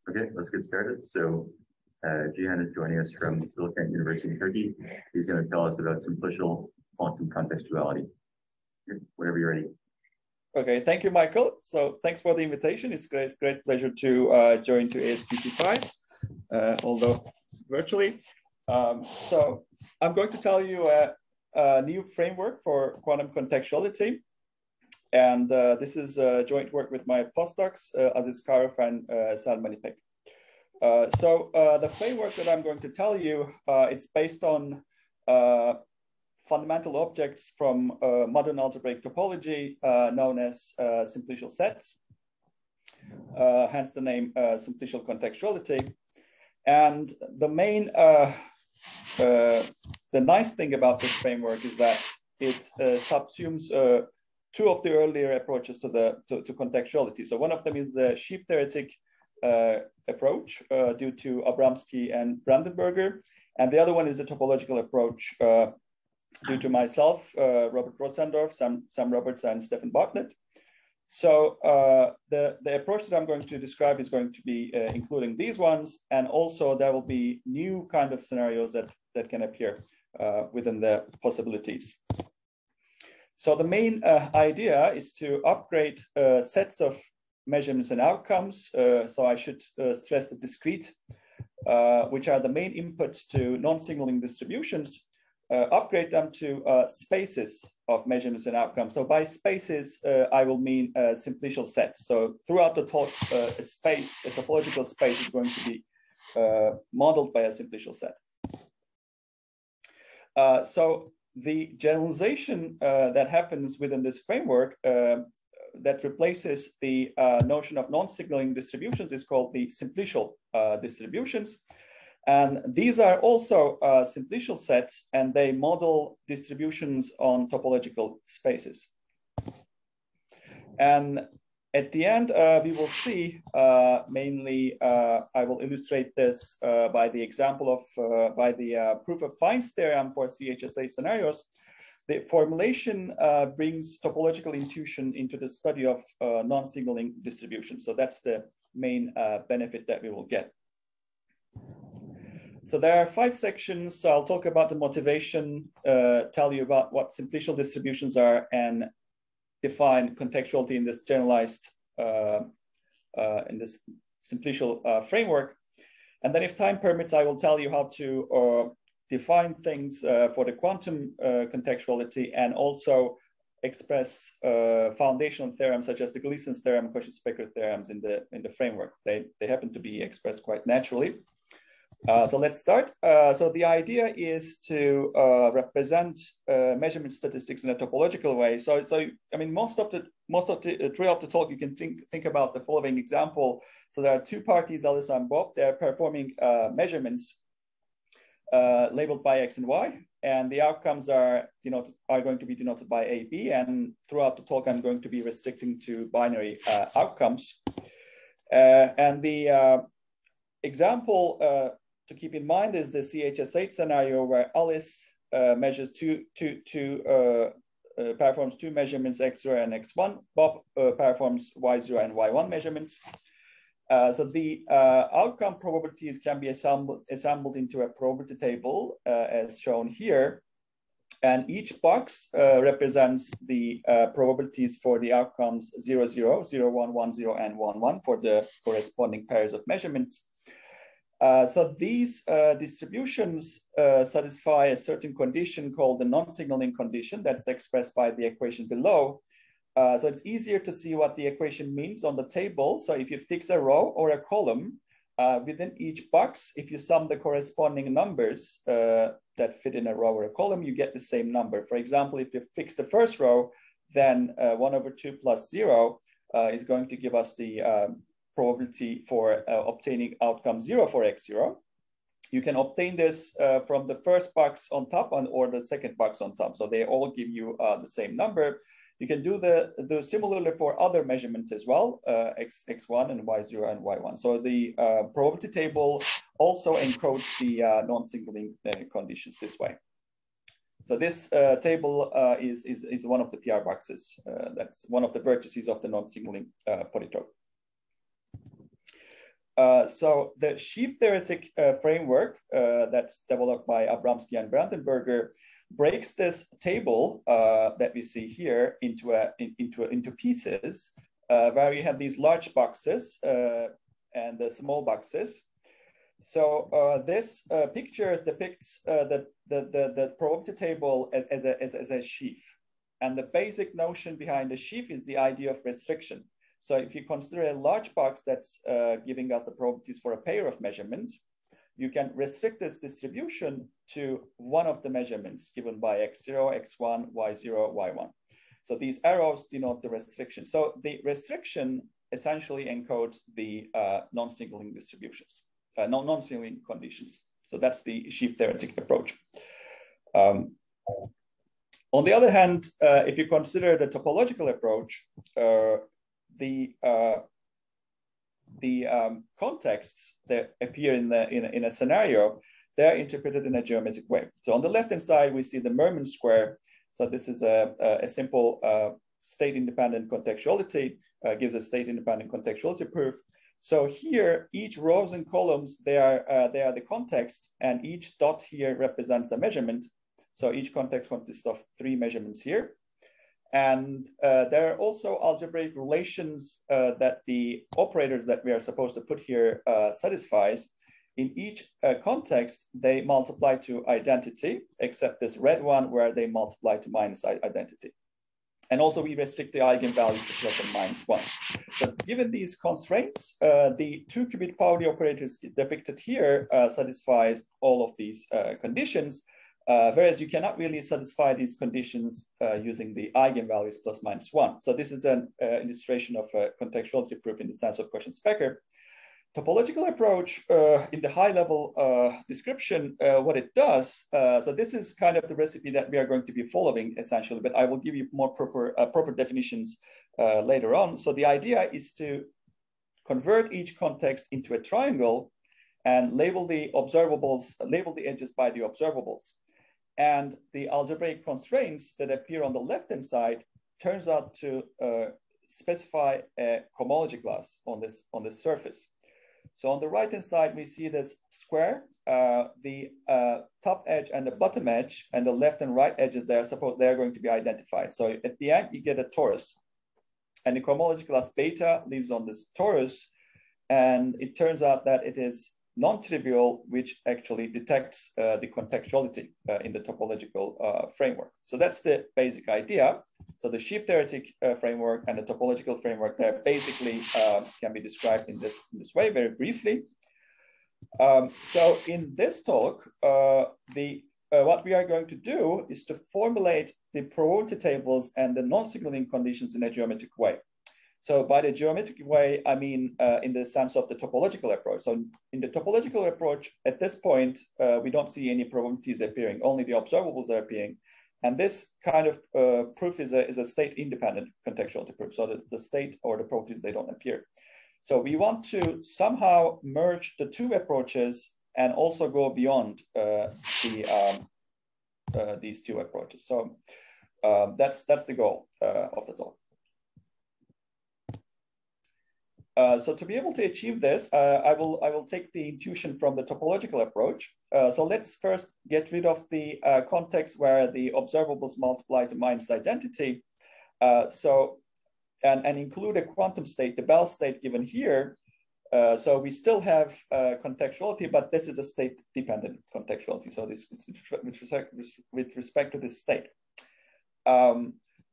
Okay, let's get started. So Cihan is joining us from Bilkent University in Turkey. He's going to tell us about simplicial quantum contextuality. Whenever you're ready. Okay, thank you, Michael. So thanks for the invitation. It's great pleasure to join to ASPC 5, although virtually. So I'm going to tell you a new framework for quantum contextuality. And this is a joint work with my postdocs, Aziz Karov and Salman Ipek. So the framework that I'm going to tell you, it's based on fundamental objects from modern algebraic topology known as simplicial sets, hence the name simplicial contextuality. And the main, the nice thing about this framework is that it subsumes two of the earlier approaches to contextuality. So one of them is the sheaf theoretic approach due to Abramsky and Brandenburger, and the other one is the topological approach due to myself, Robert Rosendorf, Sam Roberts, and Stephen Bartlett. So the approach that I'm going to describe is going to be including these ones, and also there will be new kind of scenarios that can appear within the possibilities. So the main idea is to upgrade sets of measurements and outcomes. So I should stress the discrete, which are the main inputs to non-signaling distributions, upgrade them to spaces of measurements and outcomes. So by spaces, I will mean simplicial sets. So throughout the talk, a topological space is going to be modeled by a simplicial set. So the generalization that happens within this framework that replaces the notion of non-signaling distributions is called the simplicial distributions. And these are also simplicial sets, and they model distributions on topological spaces. And at the end, we will see mainly, I will illustrate this by the example of, by the proof of Fein's theorem for CHSH scenarios. The formulation brings topological intuition into the study of non-signaling distributions. So that's the main benefit that we will get. So there are 5 sections. So I'll talk about the motivation, tell you about what simplicial distributions are, and define contextuality in this generalized, in this simplicial framework. And then if time permits, I will tell you how to define things for the quantum contextuality, and also express foundational theorems such as the Gleason's theorem, Kochen-Specker theorems in the framework. They happen to be expressed quite naturally. So let's start. So the idea is to represent measurement statistics in a topological way. So I mean, most of the throughout the talk, you can think about the following example. So there are 2 parties, Alice and Bob. They're performing measurements labeled by X and Y, and the outcomes are going to be denoted by A, B. And throughout the talk, I'm going to be restricting to binary outcomes. And the example to keep in mind is the CHSH scenario where Alice measures performs 2 measurements, X0 and X1. Bob performs Y0 and Y1 measurements. So the outcome probabilities can be assembled into a probability table as shown here. And each box represents the probabilities for the outcomes 0, 0, 0, 1, 1, 0, and 1, 1 for the corresponding pairs of measurements. So these distributions satisfy a certain condition called the non-signaling condition that's expressed by the equation below. So it's easier to see what the equation means on the table. So if you fix a row or a column within each box, if you sum the corresponding numbers that fit in a row or a column, you get the same number. For example, if you fix the first row, then 1/2 plus 0 is going to give us the probability for obtaining outcome 0 for X0. You can obtain this from the first box on top or the second box on top. So they all give you the same number. You can do the similarly for other measurements as well, X1 and Y0 and Y1. So the probability table also encodes the non-signaling conditions this way. So this table is one of the PR boxes. That's one of the vertices of the non-signaling polytope. So the sheaf theoretic framework that's developed by Abramsky and Brandenburger breaks this table that we see here into pieces, where you have these large boxes and the small boxes. So this picture depicts the probability table as a sheaf. And the basic notion behind the sheaf is the idea of restriction. So if you consider a large box that's giving us the probabilities for a pair of measurements, you can restrict this distribution to one of the measurements given by x0, x1, y0, y1. So these arrows denote the restriction. So the restriction essentially encodes the non-signaling distributions, non-signaling conditions. So that's the sheaf theoretic approach. On the other hand, if you consider the topological approach, the contexts that appear in a scenario, they're interpreted in a geometric way. So on the left-hand side, we see the Merman square. So this is a simple state-independent contextuality, gives a state-independent contextuality proof. So here, each rows and columns, they are the context, and each dot here represents a measurement. So each context consists of 3 measurements here. And there are also algebraic relations that the operators that we are supposed to put here satisfies. In each context, they multiply to identity, except this red one where they multiply to minus identity. And also we restrict the eigenvalues to plus and minus 1. So given these constraints, the 2-qubit Pauli operators depicted here satisfies all of these conditions. Whereas you cannot really satisfy these conditions using the eigenvalues plus minus 1. So this is an illustration of a contextuality proof in the sense of Kochen-Specker. Topological approach in the high level description, what it does, so this is kind of the recipe that we are going to be following essentially, but I will give you more proper definitions later on. So the idea is to convert each context into a triangle and label the observables, label the edges by the observables. And the algebraic constraints that appear on the left-hand side turns out to specify a cohomology class on this surface. So on the right-hand side, we see this square, the top edge and the bottom edge, and the left and right edges, they're going to be identified. So at the end, you get a torus. And the cohomology class beta lives on this torus. And it turns out that it is non-trivial, which actually detects the contextuality in the topological framework. So that's the basic idea. So the sheaf theoretic framework and the topological framework there basically can be described in this way very briefly. So in this talk, what we are going to do is to formulate the probability tables and the non-signaling conditions in a geometric way. So by the geometric way, I mean in the sense of the topological approach. So in the topological approach, at this point, we don't see any probabilities appearing, only the observables are appearing. And this kind of proof is a state-independent contextuality proof. So the state or the probabilities, they don't appear. So we want to somehow merge the 2 approaches and also go beyond these 2 approaches. So that's the goal of the talk. So to be able to achieve this, I will take the intuition from the topological approach. So let's first get rid of the context where the observables multiply to minus identity. And include a quantum state, the Bell state given here. So we still have contextuality, but this is a state-dependent contextuality. So this is with respect to this state.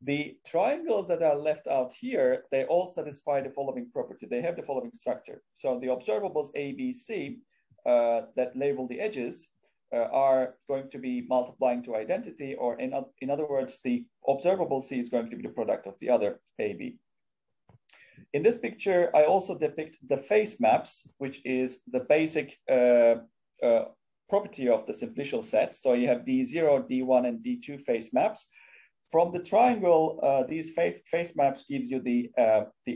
The triangles that are left out here, they all satisfy the following property. They have the following structure. So the observables A, B, C that label the edges are going to be multiplying to identity, or in other words, the observable C is going to be the product of the other A, B. In this picture, I also depict the face maps, which is the basic property of the simplicial sets. So you have D0, D1, and D2 face maps. From the triangle, these face maps gives you the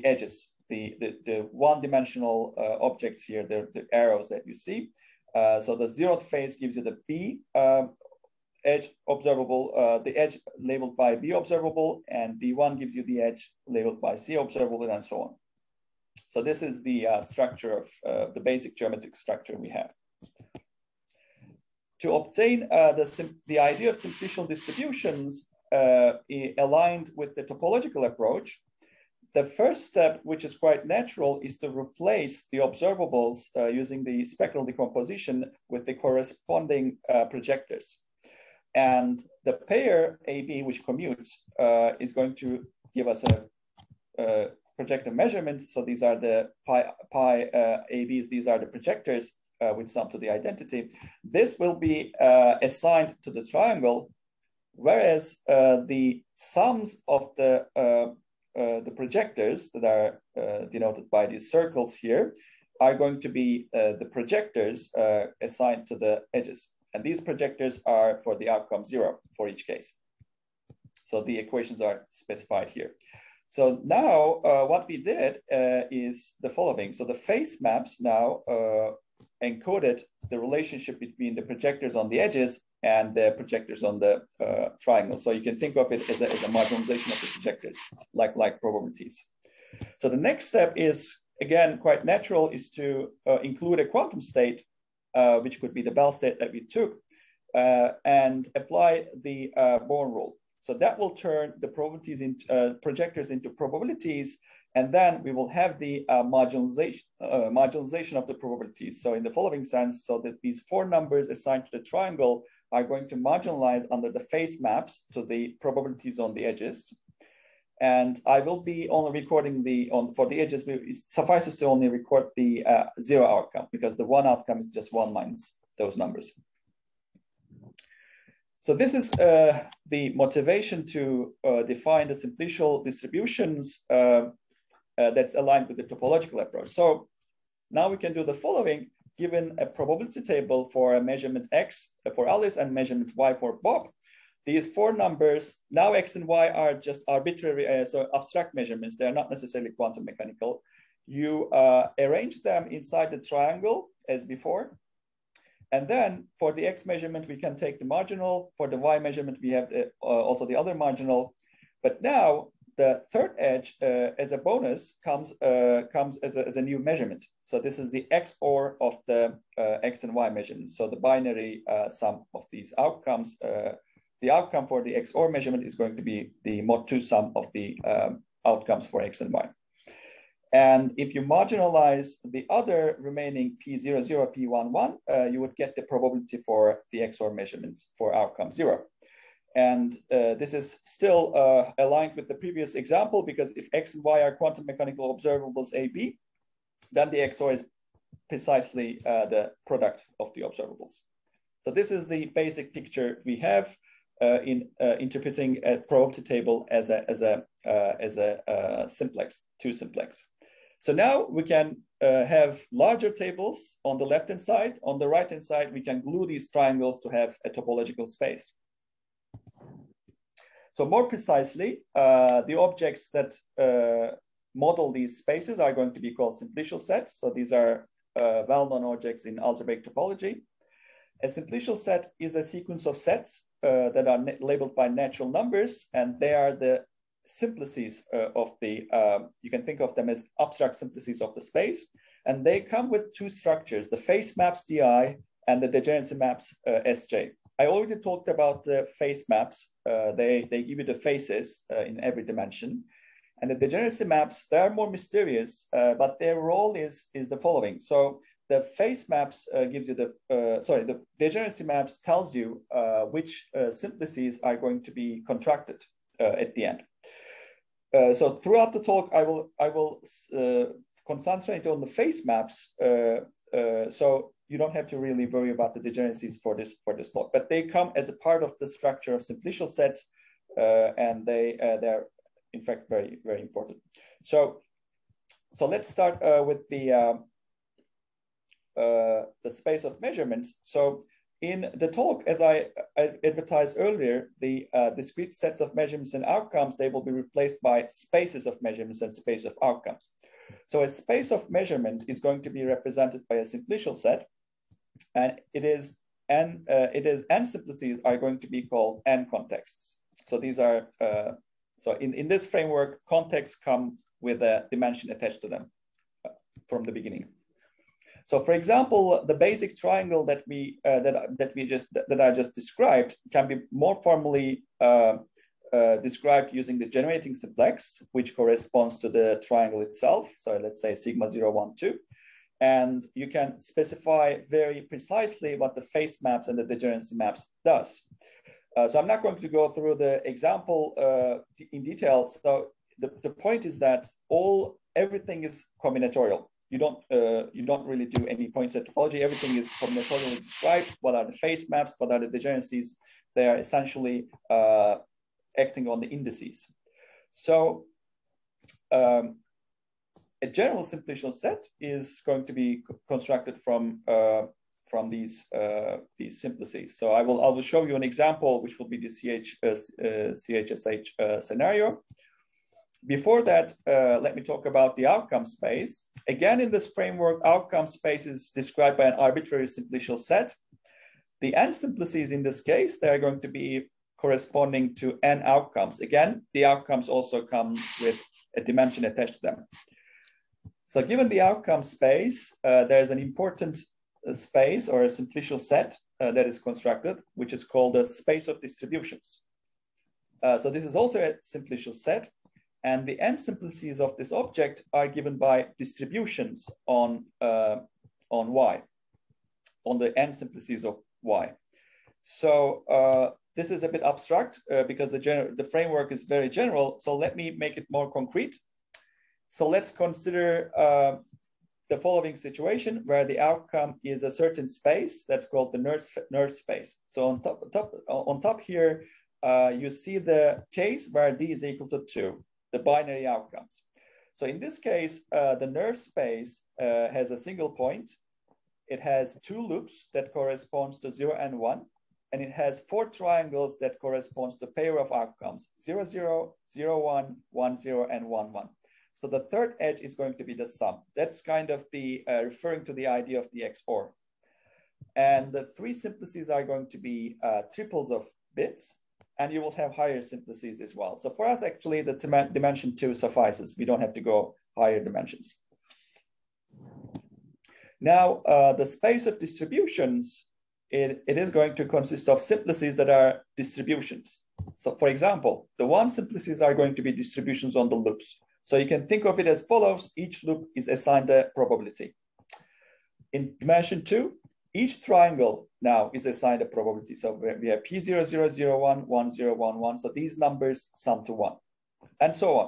edges, the one-dimensional objects here, the arrows that you see. So the 0th face gives you the B edge observable, the edge labeled by B observable, and D1 gives you the edge labeled by C observable, and so on. So this is the structure of the basic geometric structure we have. To obtain the idea of simplicial distributions aligned with the topological approach, the first step, which is quite natural, is to replace the observables using the spectral decomposition with the corresponding projectors. And the pair AB, which commutes, is going to give us a projector measurement. So these are the pi ABs, these are the projectors with sum to the identity. This will be assigned to the triangle, whereas the sums of the projectors that are denoted by these circles here are going to be the projectors assigned to the edges. And these projectors are for the outcome 0 for each case. So the equations are specified here. So now what we did is the following. So the face maps now encoded the relationship between the projectors on the edges and the projectors on the triangle. So you can think of it as a marginalization of the projectors, like probabilities. So the next step is, again, quite natural, is to include a quantum state, which could be the Bell state that we took, and apply the Born rule. So that will turn the probabilities into projectors into probabilities, and then we will have the marginalization of the probabilities. So in the following sense, so that these 4 numbers assigned to the triangle are going to marginalize under the face maps to the probabilities on the edges. And I will be only recording for the edges, it suffices to only record the 0 outcome, because the 1 outcome is just 1 minus those numbers. So this is the motivation to define the simplicial distributions that's aligned with the topological approach. So now we can do the following. Given a probability table for a measurement X for Alice and measurement Y for Bob, these 4 numbers, now X and Y are just arbitrary, so abstract measurements. They are not necessarily quantum mechanical. You arrange them inside the triangle as before. And then for the X measurement, we can take the marginal. For the Y measurement, we have also the other marginal. But now the third edge as a bonus comes as a new measurement. So this is the XOR of the X and Y measurement. So the binary sum of these outcomes, the outcome for the XOR measurement is going to be the mod 2 sum of the outcomes for X and Y. And if you marginalize the other remaining P00, P11, you would get the probability for the XOR measurement for outcome 0. And this is still aligned with the previous example, because if X and Y are quantum mechanical observables AB, then the XOR is precisely the product of the observables. So this is the basic picture we have in interpreting a probability table as a simplex, 2 simplex. So now we can have larger tables on the left-hand side. On the right-hand side, we can glue these triangles to have a topological space. So more precisely, the objects that model these spaces are going to be called simplicial sets. So these are well-known objects in algebraic topology. A simplicial set is a sequence of sets that are labeled by natural numbers, and they are the simplices of the, you can think of them as abstract simplices of the space. And they come with 2 structures, the face maps DI and the degeneracy maps SJ. I already talked about the face maps. They give you the faces in every dimension. And the degeneracy maps, they are more mysterious, but their role is the following. So the face maps gives you the degeneracy maps tells you which simplices are going to be contracted at the end. So throughout the talk, I will concentrate on the face maps. So you don't have to really worry about the degeneracies for this talk, but they come as a part of the structure of simplicial sets, and they're in fact very, very important. So let's start with the space of measurements. So in the talk, as I advertised earlier, the discrete sets of measurements and outcomes, they will be replaced by spaces of measurements and space of outcomes. So a space of measurement is going to be represented by a simplicial set, and it is n simplices are going to be called n contexts. So these are so in this framework, contexts come with a dimension attached to them. from the beginning. So, for example, the basic triangle that I just described can be more formally described using the generating simplex, which corresponds to the triangle itself. So let's say sigma 0, 1, 2. And you can specify very precisely what the face maps and the degeneracy maps does. So I'm not going to go through the example in detail. So the point is that everything is combinatorial. You don't really do any point set topology. Everything is combinatorially described. What are the face maps? What are the degeneracies? They are essentially acting on the indices. So a general simplicial set is going to be constructed from these simplices. So I will show you an example, which will be the CHSH scenario. Before that, let me talk about the outcome space. Again, in this framework, outcome space is described by an arbitrary simplicial set. The n simplices in this case, they are going to be corresponding to n outcomes. Again, the outcomes also come with a dimension attached to them. So given the outcome space, there's an important space or a simplicial set that is constructed, which is called the space of distributions. So this is also a simplicial set. And the n simplices of this object are given by distributions on y, on the n simplices of y. So this is a bit abstract because the framework is very general. So let me make it more concrete. So let's consider the following situation where the outcome is a certain space that's called the Nernst space. So on top here, you see the case where d is equal to 2. The binary outcomes. So in this case, the Nernst space has a single point. It has 2 loops that corresponds to 0 and 1. And it has 4 triangles that corresponds to pair of outcomes, 0, 0, 0, 1, 1, 0, and 1, 1. So the third edge is going to be the sum. That's kind of the referring to the idea of the XOR. And the 3 simplices are going to be triples of bits. And you will have higher simplices as well. So for us, actually, the dimension 2 suffices. We don't have to go higher dimensions. Now, the space of distributions, it is going to consist of simplices that are distributions. So for example, the 1 simplices are going to be distributions on the loops. So you can think of it as follows. Each loop is assigned a probability. In dimension 2, each triangle now is assigned a probability. So we have P0, 0, 0, 1, 1, 0, 1, 1. So these numbers sum to 1, and so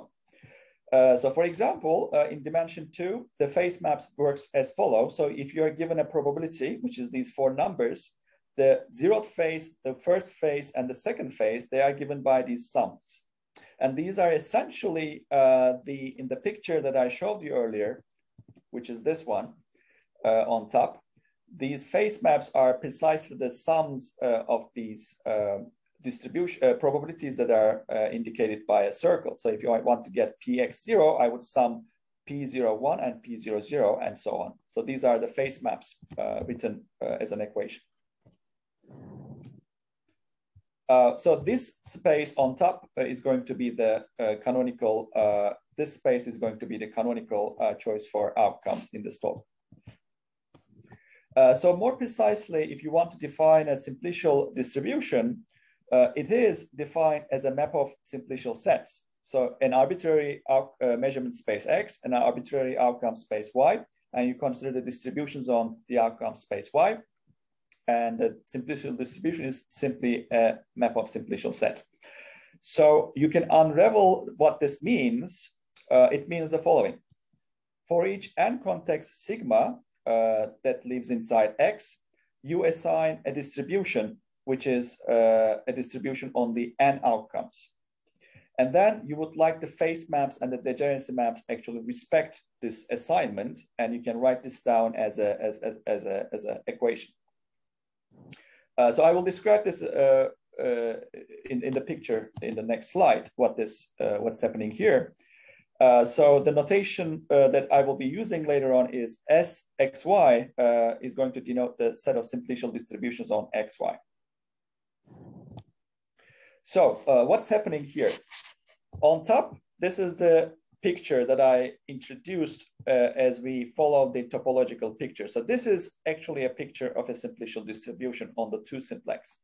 on. So for example, in dimension 2, the face maps works as follows. So if you are given a probability, which is these 4 numbers, the 0th phase, the first phase, and the second phase, they are given by these sums. And these are essentially in the picture that I showed you earlier, which is this one on top. These face maps are precisely the sums of these distribution probabilities that are indicated by a circle. So if you want to get Px0, I would sum P01 and P00 and so on. So these are the face maps written as an equation. So this space on top is going to be the canonical, this space is going to be the canonical choice for outcomes in this talk. So more precisely, if you want to define a simplicial distribution, it is defined as a map of simplicial sets. So an arbitrary measurement space X and an arbitrary outcome space Y, and you consider the distributions on the outcome space Y. And the simplicial distribution is simply a map of simplicial set. So you can unravel what this means. It means the following. For each n context sigma, that lives inside X, you assign a distribution, which is a distribution on the n outcomes. And then you would like the face maps and the degeneracy maps actually respect this assignment, and you can write this down as an equation. So I will describe this in the picture in the next slide, what's happening here. So the notation that I will be using later on is SXY is going to denote the set of simplicial distributions on XY. So what's happening here? On top, this is the picture that I introduced as we follow the topological picture. So this is actually a picture of a simplicial distribution on the two simplex.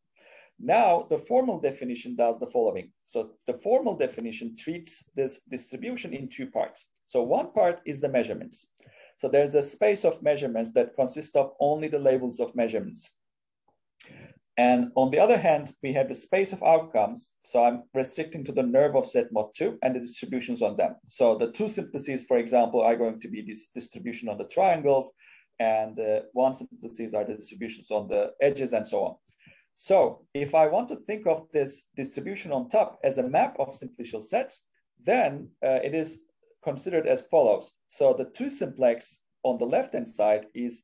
Now, the formal definition does the following. So the formal definition treats this distribution in two parts. So one part is the measurements. So there's a space of measurements that consists of only the labels of measurements. And on the other hand, we have the space of outcomes. So I'm restricting to the nerve of Z mod 2 and the distributions on them. So the two simplices, for example, are going to be this distribution on the triangles, and one simplices are the distributions on the edges and so on. So if I want to think of this distribution on top as a map of simplicial sets, then it is considered as follows. So the two simplex on the left-hand side is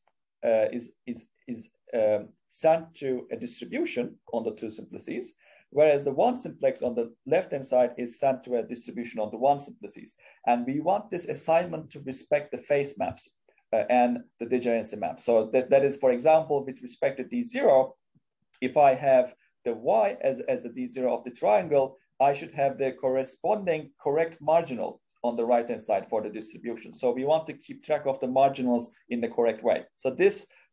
sent to a distribution on the two simplices, whereas the one simplex on the left-hand side is sent to a distribution on the one simplices. And we want this assignment to respect the phase maps and the degeneracy map. So that is, for example, with respect to D0, if I have the y as the D0 of the triangle, I should have the corresponding correct marginal on the right-hand side for the distribution. So we want to keep track of the marginals in the correct way. So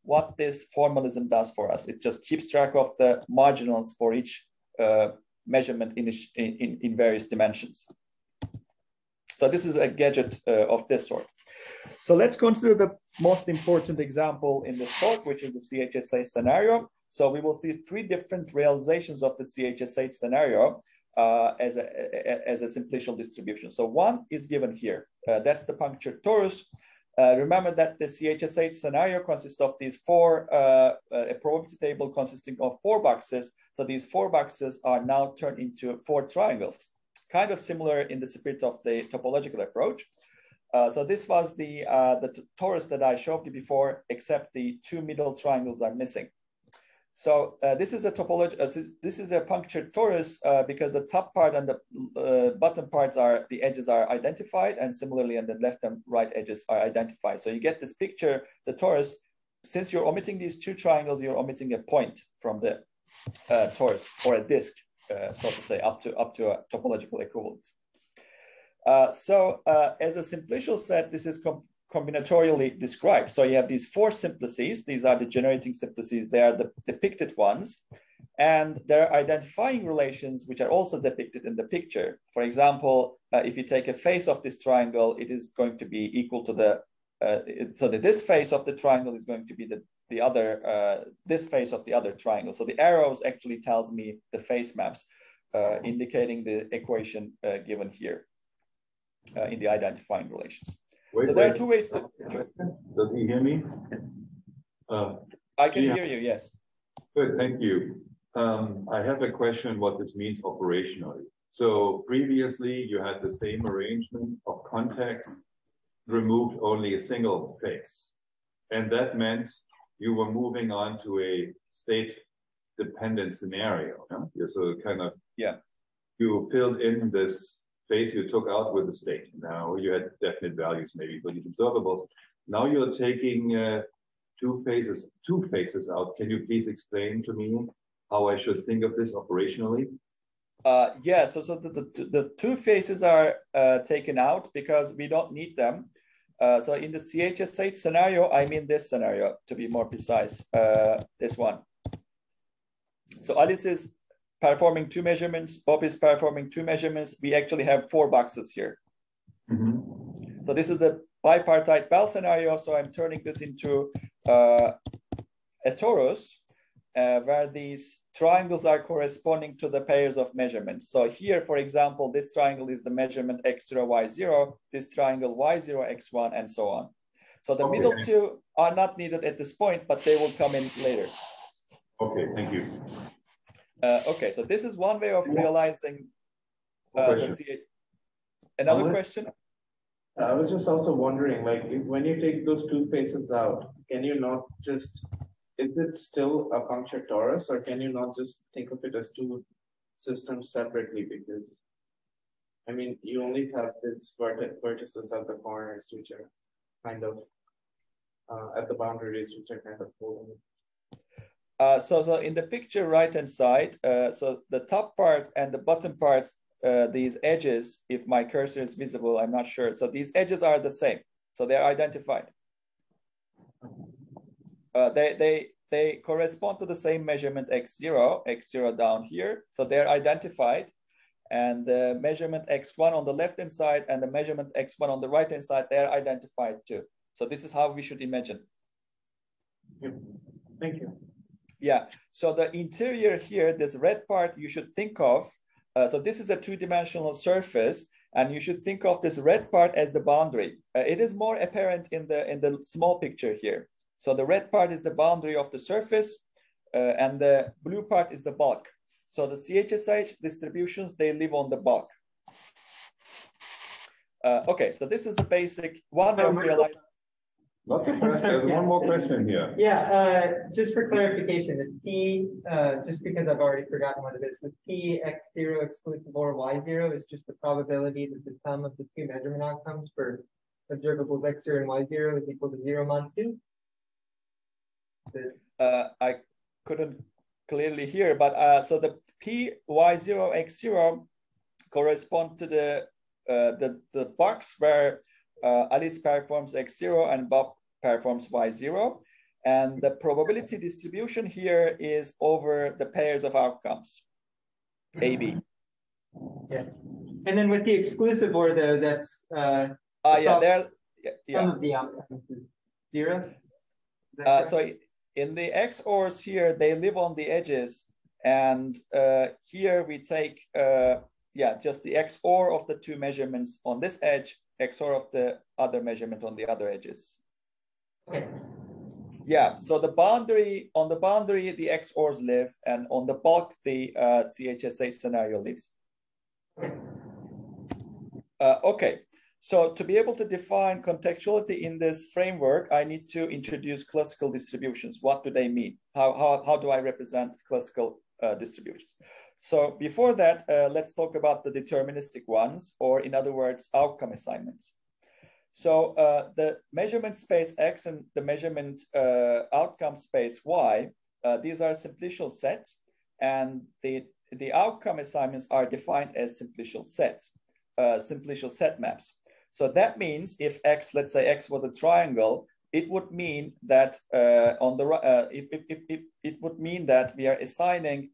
what this formalism does for us, it just keeps track of the marginals for each measurement in various dimensions. So this is a gadget of this sort. So let's consider the most important example in this talk, which is the CHSH scenario. So we will see three different realizations of the CHSH scenario as a simplicial distribution. So one is given here. That's the puncture torus. Remember that the CHSH scenario consists of these a probability table consisting of 4 boxes. So these 4 boxes are now turned into 4 triangles, kind of similar in the spirit of the topological approach. So this was the torus that I showed you before, except the 2 middle triangles are missing. So this is a topology. This is a puncture torus because the top part and the bottom parts the edges are identified, and similarly, and the left and right edges are identified. So you get this picture, the torus. Since you're omitting these 2 triangles, you're omitting a point from the torus, or a disk, so to say, up to a topological equivalence. As a simplicial set, this is combinatorially described. So you have these 4 simplices. These are the generating simplices. They are the depicted ones. And there are identifying relations, which are also depicted in the picture. For example, if you take a face of this triangle, it is going to be equal to this face of the triangle is going to be this face of the other triangle. So the arrows actually tells me the face maps, indicating the equation given here in the identifying relations. So there are 2 ways to. Does he hear me? I can hear you, yes. Good, thank you. I have a question what this means operationally. So previously you had the same arrangement of context, removed only a single face. And that meant you were moving on to a state dependent scenario. Yeah? So kind of, you filled in this face you took out with the state. Now you had definite values maybe for these observables. Now you're taking 2 faces out. Can you please explain to me how I should think of this operationally? Yeah, so the 2 faces are taken out because we don't need them. So in the CHSH scenario, I mean this scenario to be more precise, this one. So Alice is performing 2 measurements, Bob is performing 2 measurements. We actually have 4 boxes here. Mm-hmm. So this is a bipartite Bell scenario. So I'm turning this into a torus where these triangles are corresponding to the pairs of measurements. So here, for example, this triangle is the measurement x0, y0, this triangle y0, x1, and so on. So the middle 2 are not needed at this point, but they will come in later. Okay, thank you. Okay, so this is one way of realizing the CH. Another question? I was just also wondering, like, when you take those 2 faces out, can you not just, is it still a puncture torus, or can you not just think of it as 2 systems separately? Because, I mean, you only have these vertices at the corners, which are kind of at the boundaries, which are kind of holding. So in the picture right-hand side, so the top part and the bottom parts these edges, if my cursor is visible, I'm not sure. So these edges are the same. So they're identified. They correspond to the same measurement x0 down here. So they're identified. And the measurement x1 on the left-hand side and the measurement x1 on the right-hand side, they're identified too. So this is how we should imagine. Thank you. Yeah, so the interior here, this red part, you should think of, so this is a two-dimensional surface, and you should think of this red part as the boundary. It is more apparent in the small picture here. So the red part is the boundary of the surface, and the blue part is the bulk. So the CHSH distributions, they live on the bulk. Okay, so this is the basic one of realized. Lots of questions. There's one more question here. Yeah, just for clarification, is P, just because I've already forgotten what it is P x0 exclusive or y0 is just the probability that the sum of the two measurement outcomes for observables x0 and y0 is equal to 0 mod 2? I couldn't clearly hear, but so the P y0 x0 correspond to the box where Alice performs x0 and Bob performs y0. And the probability distribution here is over the pairs of outcomes, AB. Yeah. And then with the exclusive OR though, that's yeah, some of the outcomes is 0. So in the XORs here, they live on the edges. And here we take, just the XOR of the two measurements on this edge, XOR of the other measurement on the other edges. Okay. Yeah, so the boundary, on the boundary, the XORs live, and on the bulk, the CHSH scenario lives. Okay, so to be able to define contextuality in this framework, I need to introduce classical distributions. What do they mean? How do I represent classical distributions? So before that, let's talk about the deterministic ones, or in other words, outcome assignments. So the measurement space X and the measurement outcome space Y, these are simplicial sets, and the outcome assignments are defined as simplicial sets, simplicial set maps. So that means if X, let's say X was a triangle, it would mean that it would mean that we are assigning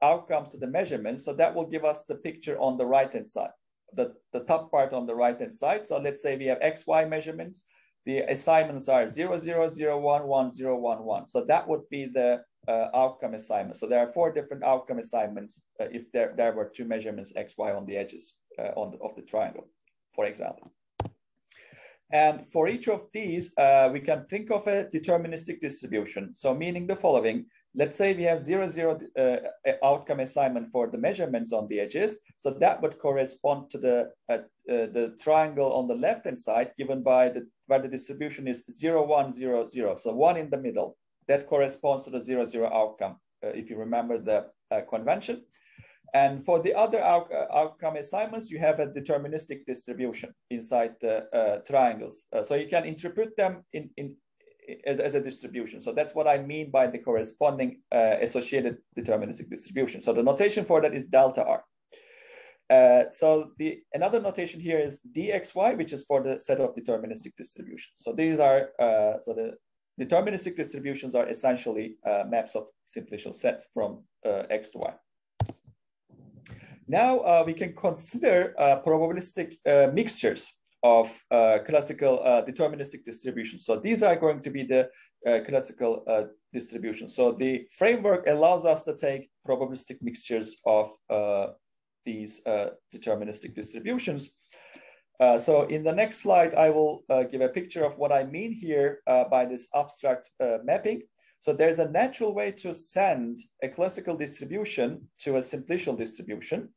outcomes to the measurements. So that will give us the picture on the right-hand side, the top part on the right-hand side. So let's say we have XY measurements. The assignments are 0, 0, 0, 1, 1, 0, 1, 1. So that would be the outcome assignment. So there are 4 different outcome assignments if there were 2 measurements XY on the edges of the triangle, for example. And for each of these, we can think of a deterministic distribution. So meaning the following. Let's say we have 0, 0 outcome assignment for the measurements on the edges. So that would correspond to the triangle on the left-hand side, given by where the distribution is 0, 1, 0, 0. So 1 in the middle. That corresponds to the 0, 0 outcome, if you remember the convention. And for the other outcome assignments, you have a deterministic distribution inside the triangles. So you can interpret them as a distribution. So that's what I mean by the corresponding associated deterministic distribution. So the notation for that is delta R. So another notation here is dxy, which is for the set of deterministic distributions. So these are, so the deterministic distributions are essentially maps of simplicial sets from X to Y. Now we can consider probabilistic mixtures of classical deterministic distributions. So these are going to be the classical distributions. So the framework allows us to take probabilistic mixtures of these deterministic distributions. So in the next slide, I will give a picture of what I mean here by this abstract mapping. So there's a natural way to send a classical distribution to a simplicial distribution.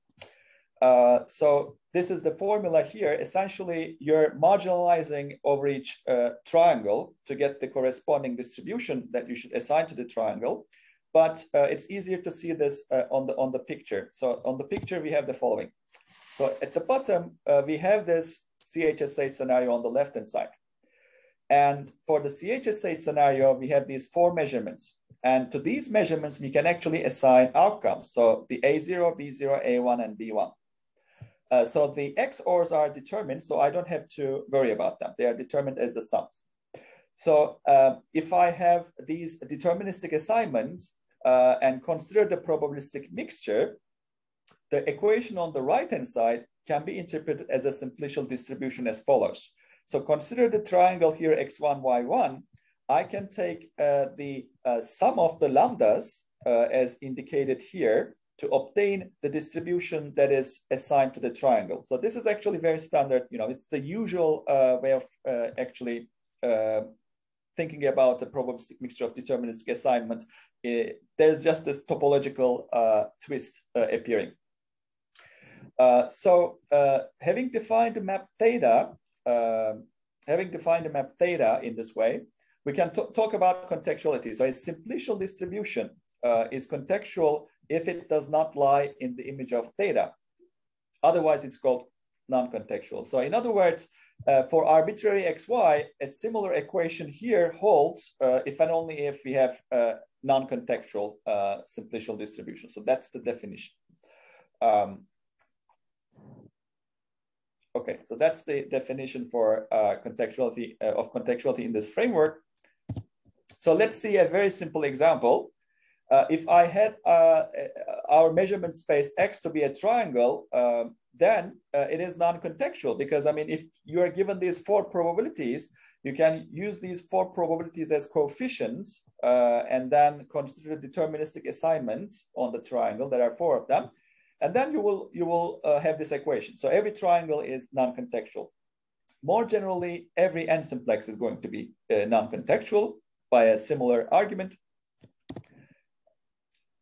So this is the formula here. Essentially, you're marginalizing over each triangle to get the corresponding distribution that you should assign to the triangle. But it's easier to see this on the picture. So on the picture, we have the following. So at the bottom, we have this CHSH scenario on the left-hand side. And for the CHSH scenario, we have these 4 measurements. And to these measurements, we can actually assign outcomes. So the A0, B0, A1, and B1. So the XORs are determined, so I don't have to worry about them. They are determined as the sums. So if I have these deterministic assignments and consider the probabilistic mixture, the equation on the right-hand side can be interpreted as a simplicial distribution as follows. So consider the triangle here, x1, y1. I can take the sum of the lambdas as indicated here to obtain the distribution that is assigned to the triangle. So this is actually very standard. It's the usual way of actually thinking about the probabilistic mixture of deterministic assignment. There's just this topological twist appearing. So having defined the map theta, in this way, we can talk about contextuality. So a simplicial distribution is contextual if it does not lie in the image of theta. Otherwise, it's called non-contextual. So in other words, for arbitrary xy, a similar equation here holds if and only if we have non-contextual simplicial distribution. So that's the definition. Okay, so that's the definition for contextuality in this framework. So let's see a very simple example. If I had our measurement space X to be a triangle, then it is non-contextual, because if you are given these 4 probabilities, you can use these 4 probabilities as coefficients and then consider deterministic assignments on the triangle. There are 4 of them. And then you will have this equation. So every triangle is non-contextual. More generally, every n simplex is going to be non-contextual by a similar argument.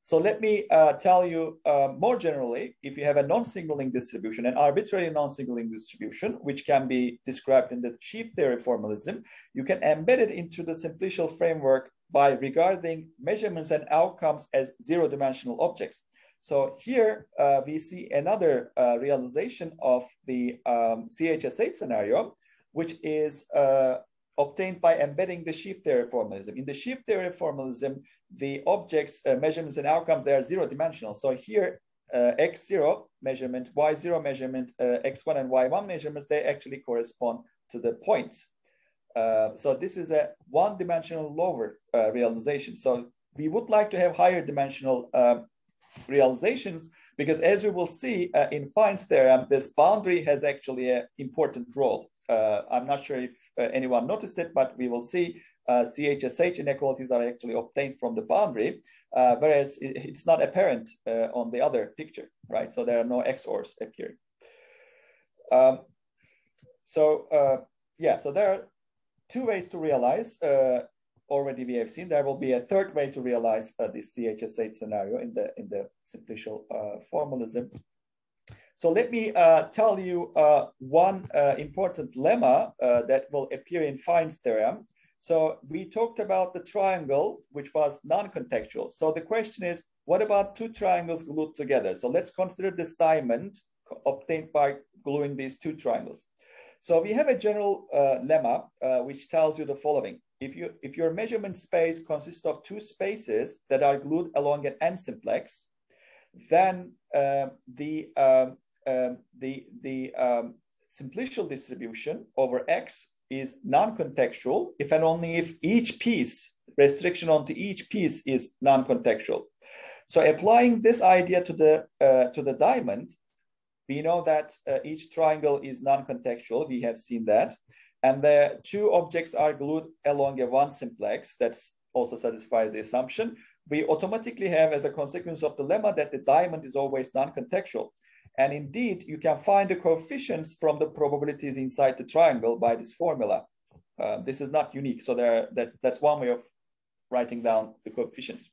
So let me tell you more generally, if you have a non-signaling distribution, an arbitrary non-signaling distribution, which can be described in the sheaf theory formalism, you can embed it into the simplicial framework by regarding measurements and outcomes as zero-dimensional objects. So here we see another realization of the CHSH scenario, which is obtained by embedding the sheaf theory formalism. In the sheaf theory formalism, the objects, measurements and outcomes, they are zero-dimensional. So here, x0 measurement, y0 measurement, x1 and y1 measurements, they actually correspond to the points. So this is a one-dimensional lower realization. So we would like to have higher dimensional realizations, because as we will see in Fine's theorem, this boundary has actually an important role. I'm not sure if anyone noticed it, but we will see CHSH inequalities are actually obtained from the boundary, whereas it's not apparent on the other picture, right? So there are no XORs appearing. So there are 2 ways to realize. Already we have seen there will be a 3rd way to realize this CHSH scenario in the simplicial formalism. So let me tell you one important lemma that will appear in Fine's theorem. So we talked about the triangle, which was non-contextual. So the question is, what about 2 triangles glued together? So let's consider this diamond obtained by gluing these 2 triangles. So we have a general lemma which tells you the following. If your measurement space consists of 2 spaces that are glued along an n simplex, then the simplicial distribution over X is non-contextual if and only if each piece, restriction onto each piece, is non-contextual. So applying this idea to the diamond, we know that each triangle is non-contextual. We have seen that. And the 2 objects are glued along a one simplex. That also satisfies the assumption. We automatically have, as a consequence of the lemma, that the diamond is always non-contextual. And indeed, you can find the coefficients from the probabilities inside the triangle by this formula. This is not unique. So that's one way of writing down the coefficients.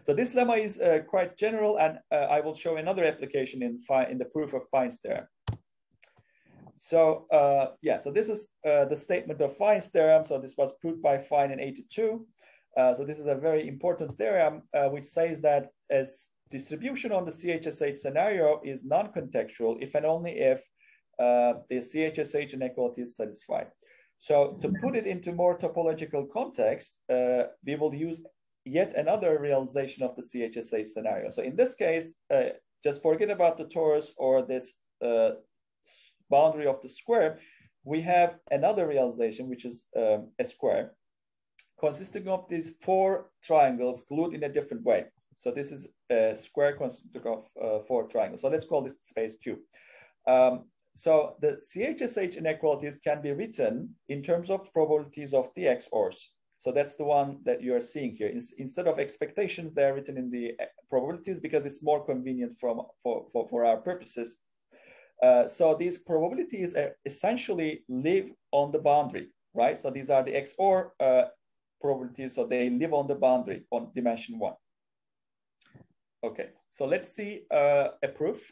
So this lemma is quite general, and I will show another application in the proof of Fine's theorem. So so this is the statement of Fine's theorem. So this was proved by Fine in 82. So this is a very important theorem which says that as distribution on the CHSH scenario is non-contextual if and only if the CHSH inequality is satisfied. So to put it into more topological context, we will use yet another realization of the CHSH scenario. So in this case, just forget about the torus or this boundary of the square, we have another realization, which is a square consisting of these 4 triangles glued in a different way. So this is a square consisting of 4 triangles. So let's call this space Q. So the CHSH inequalities can be written in terms of probabilities of the XORs. So that's the one that you are seeing here. Instead of expectations, they are written in the probabilities because it's more convenient for our purposes. So these probabilities essentially live on the boundary, right? So these are the XOR probabilities, so they live on the boundary on dimension 1. Okay, so let's see a proof.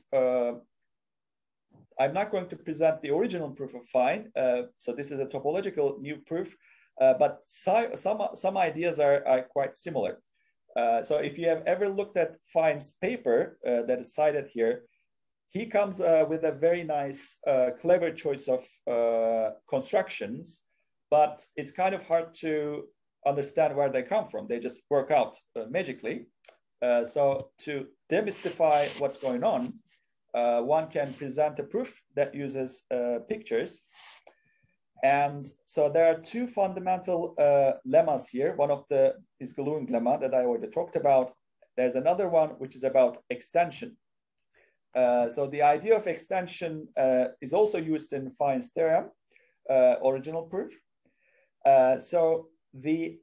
I'm not going to present the original proof of Fine. So this is a topological new proof, but some ideas are quite similar. So if you have ever looked at Fine's paper that is cited here, he comes with a very nice, clever choice of constructions, but it's kind of hard to understand where they come from. They just work out magically. So to demystify what's going on, one can present a proof that uses pictures. And so there are 2 fundamental lemmas here. One of the is gluing lemma that I already talked about. There's another one which is about extension. So the idea of extension is also used in Fine's theorem, original proof. So the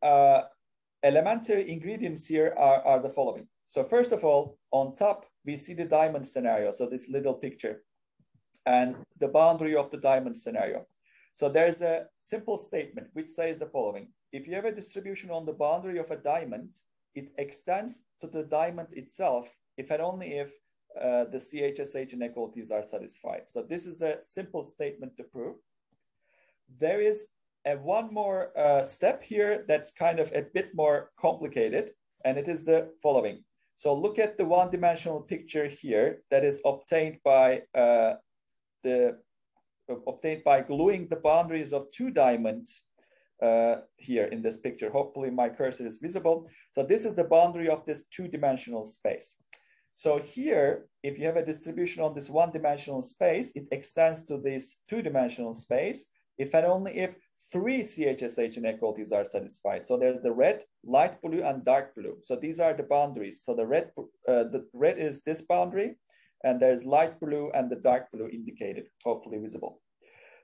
elementary ingredients here are the following. So first of all, on top, we see the diamond scenario. So this little picture and the boundary of the diamond scenario. So there's a simple statement which says the following. If you have a distribution on the boundary of a diamond, it extends to the diamond itself if and only if the CHSH inequalities are satisfied. So this is a simple statement to prove. There is one more step here that's kind of a bit more complicated, and it is the following. So look at the one-dimensional picture here that is obtained by gluing the boundaries of 2 diamonds here in this picture. Hopefully my cursor is visible. So this is the boundary of this 2-dimensional space. So here, if you have a distribution on this 1-dimensional space, it extends to this 2-dimensional space if and only if 3 CHSH inequalities are satisfied. So there's the red, light blue, and dark blue. So these are the boundaries. So the red is this boundary, and there's light blue and the dark blue indicated, hopefully visible.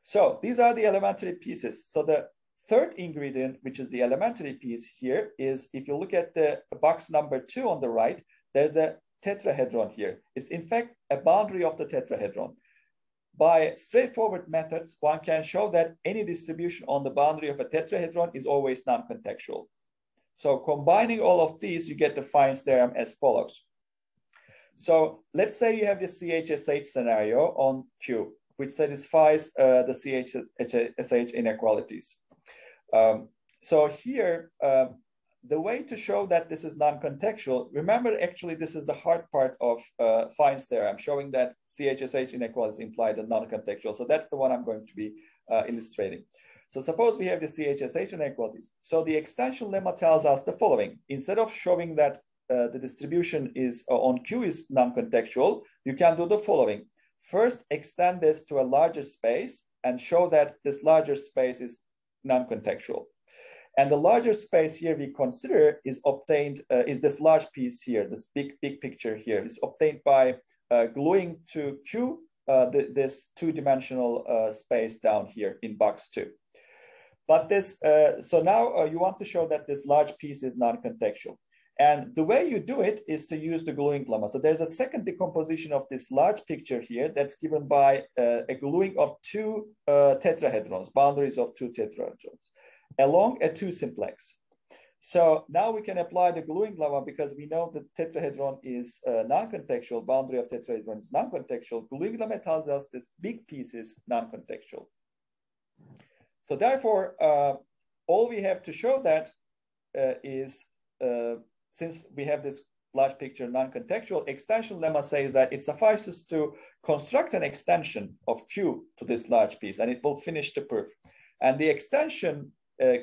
So these are the elementary pieces. So the third ingredient, which is the elementary piece here, is if you look at the box number 2 on the right, there's a tetrahedron here. It's in fact a boundary of the tetrahedron. By straightforward methods, one can show that any distribution on the boundary of a tetrahedron is always non-contextual. So combining all of these, you get the Fine's theorem as follows. So let's say you have the CHSH scenario on Q, which satisfies the CHSH inequalities. So here, the way to show that this is non-contextual, remember, actually, this is the hard part of Fine's theorem, showing that CHSH inequalities imply the non-contextual. So that's the one I'm going to be illustrating. So suppose we have the CHSH inequalities. So the extension lemma tells us the following. Instead of showing that the distribution is on Q is non-contextual, you can do the following. First, extend this to a larger space and show that this larger space is non-contextual. And the larger space here we consider is obtained, is this large piece here, this big picture here, is obtained by gluing to Q this 2-dimensional space down here in box 2. But this, so now you want to show that this large piece is non-contextual. And the way you do it is to use the gluing lemma. So there's a second decomposition of this large picture here that's given by a gluing of 2 tetrahedrons, boundaries of 2 tetrahedrons, along a 2 simplex. So now we can apply the gluing lemma because we know the tetrahedron is non-contextual, boundary of tetrahedron is non-contextual. Gluing lemma tells us this big piece is non-contextual. So therefore, all we have to show that is, since we have this large picture non-contextual, extension lemma says that it suffices to construct an extension of Q to this large piece, and it will finish the proof. And the extension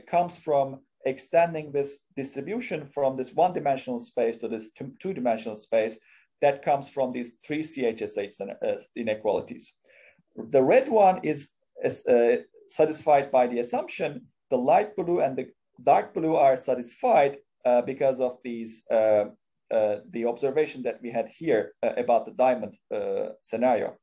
comes from extending this distribution from this 1-dimensional space to this 2-dimensional space that comes from these three CHSH inequalities. The red one is satisfied by the assumption. The light blue and the dark blue are satisfied because of these the observation that we had here about the diamond scenario.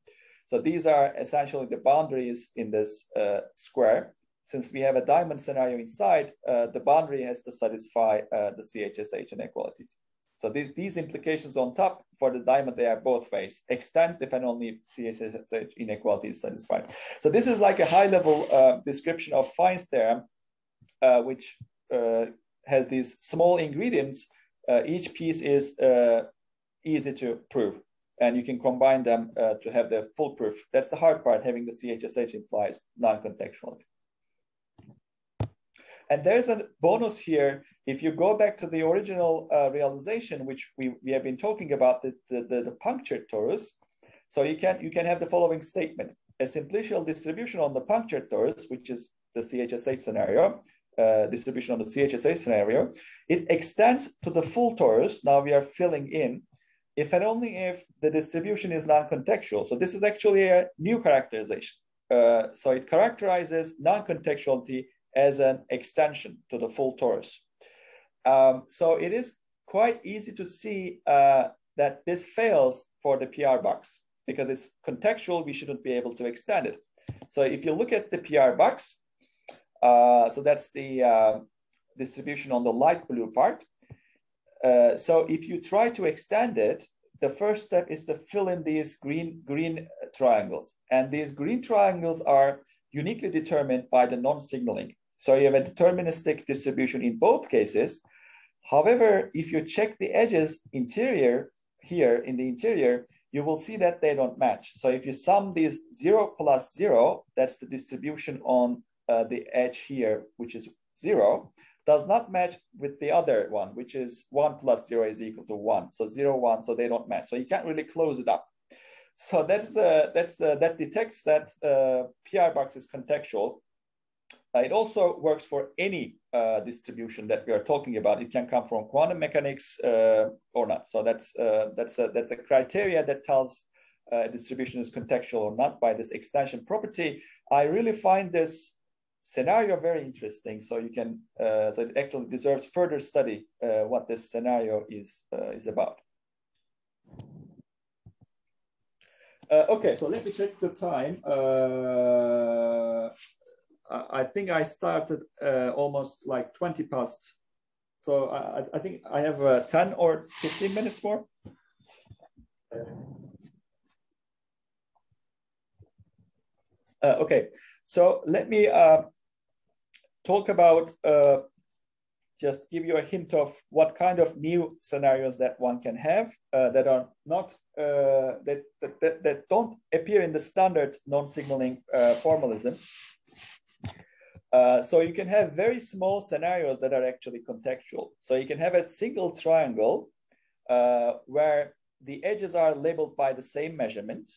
So these are essentially the boundaries in this square. Since we have a diamond scenario inside, the boundary has to satisfy the CHSH inequalities. So these implications on top for the diamond, they are both ways. Extends if and only if CHSH inequality is satisfied. So this is like a high-level description of Fine's theorem, which has these small ingredients. Each piece is easy to prove, and you can combine them to have the full proof. That's the hard part. Having the CHSH implies non-contextuality. And there's a bonus here. If you go back to the original realization, which we have been talking about, the puncture torus, so you can have the following statement: a simplicial distribution on the puncture torus, which is the CHSH scenario, distribution on the CHSH scenario, it extends to the full torus. Now we are filling in, if and only if the distribution is non-contextual. So this is actually a new characterization. So it characterizes non-contextuality as an extension to the full torus. So it is quite easy to see that this fails for the PR box because it's contextual. We shouldn't be able to extend it. So if you look at the PR box, so that's the distribution on the light blue part. So if you try to extend it, the first step is to fill in these green triangles. And these green triangles are uniquely determined by the non-signaling. So you have a deterministic distribution in both cases. However, if you check the edges interior here in the interior, you will see that they don't match. So if you sum these 0 plus 0, that's the distribution on the edge here, which is 0, does not match with the other one, which is 1 plus 0 is equal to 1. So 0, 1, so they don't match. So you can't really close it up. So that detects that PR box is contextual. It also works for any distribution that we are talking about. It can come from quantum mechanics or not. So that's a criteria that tells a distribution is contextual or not by this extension property. I really find this scenario very interesting. So you can so it actually deserves further study what this scenario is about. Okay, so let me check the time. I think I started almost like 20 past. So I think I have 10 or 15 minutes more. Okay, so let me talk about, just give you a hint of what kind of new scenarios that one can have that are not, that don't appear in the standard non-signaling formalism. So you can have very small scenarios that are actually contextual. So you can have a single triangle where the edges are labeled by the same measurement.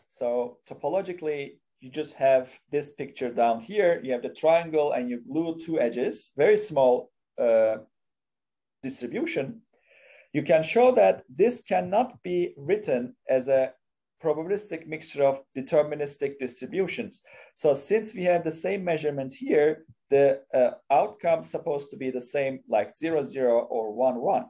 So topologically, you just have this picture down here. You have the triangle and you glue two edges, very small distribution. You can show that this cannot be written as a probabilistic mixture of deterministic distributions. So since we have the same measurement here, the outcome is supposed to be the same, like 0, 0 or 1, 1.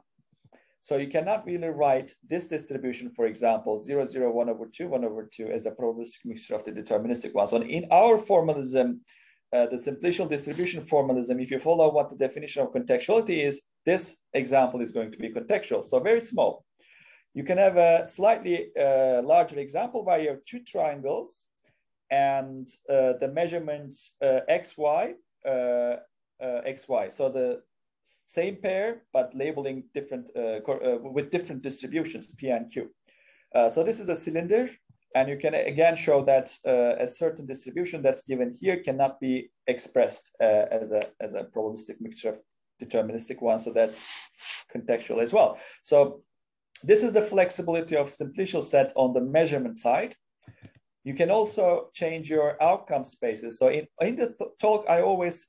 So you cannot really write this distribution, for example, 0, 0, 1 over 2, 1 over 2 as a probabilistic mixture of the deterministic ones. So in our formalism, the simplicial distribution formalism, if you follow what the definition of contextuality is, this example is going to be contextual, so very small. You can have a slightly larger example where you have two triangles and the measurements xy, xy. So the same pair, but labeling different with different distributions, P and Q. So this is a cylinder, and you can again show that a certain distribution that's given here cannot be expressed as a probabilistic mixture of deterministic ones. So that's contextual as well. So this is the flexibility of simplicial sets on the measurement side. You can also change your outcome spaces. So in the talk, I always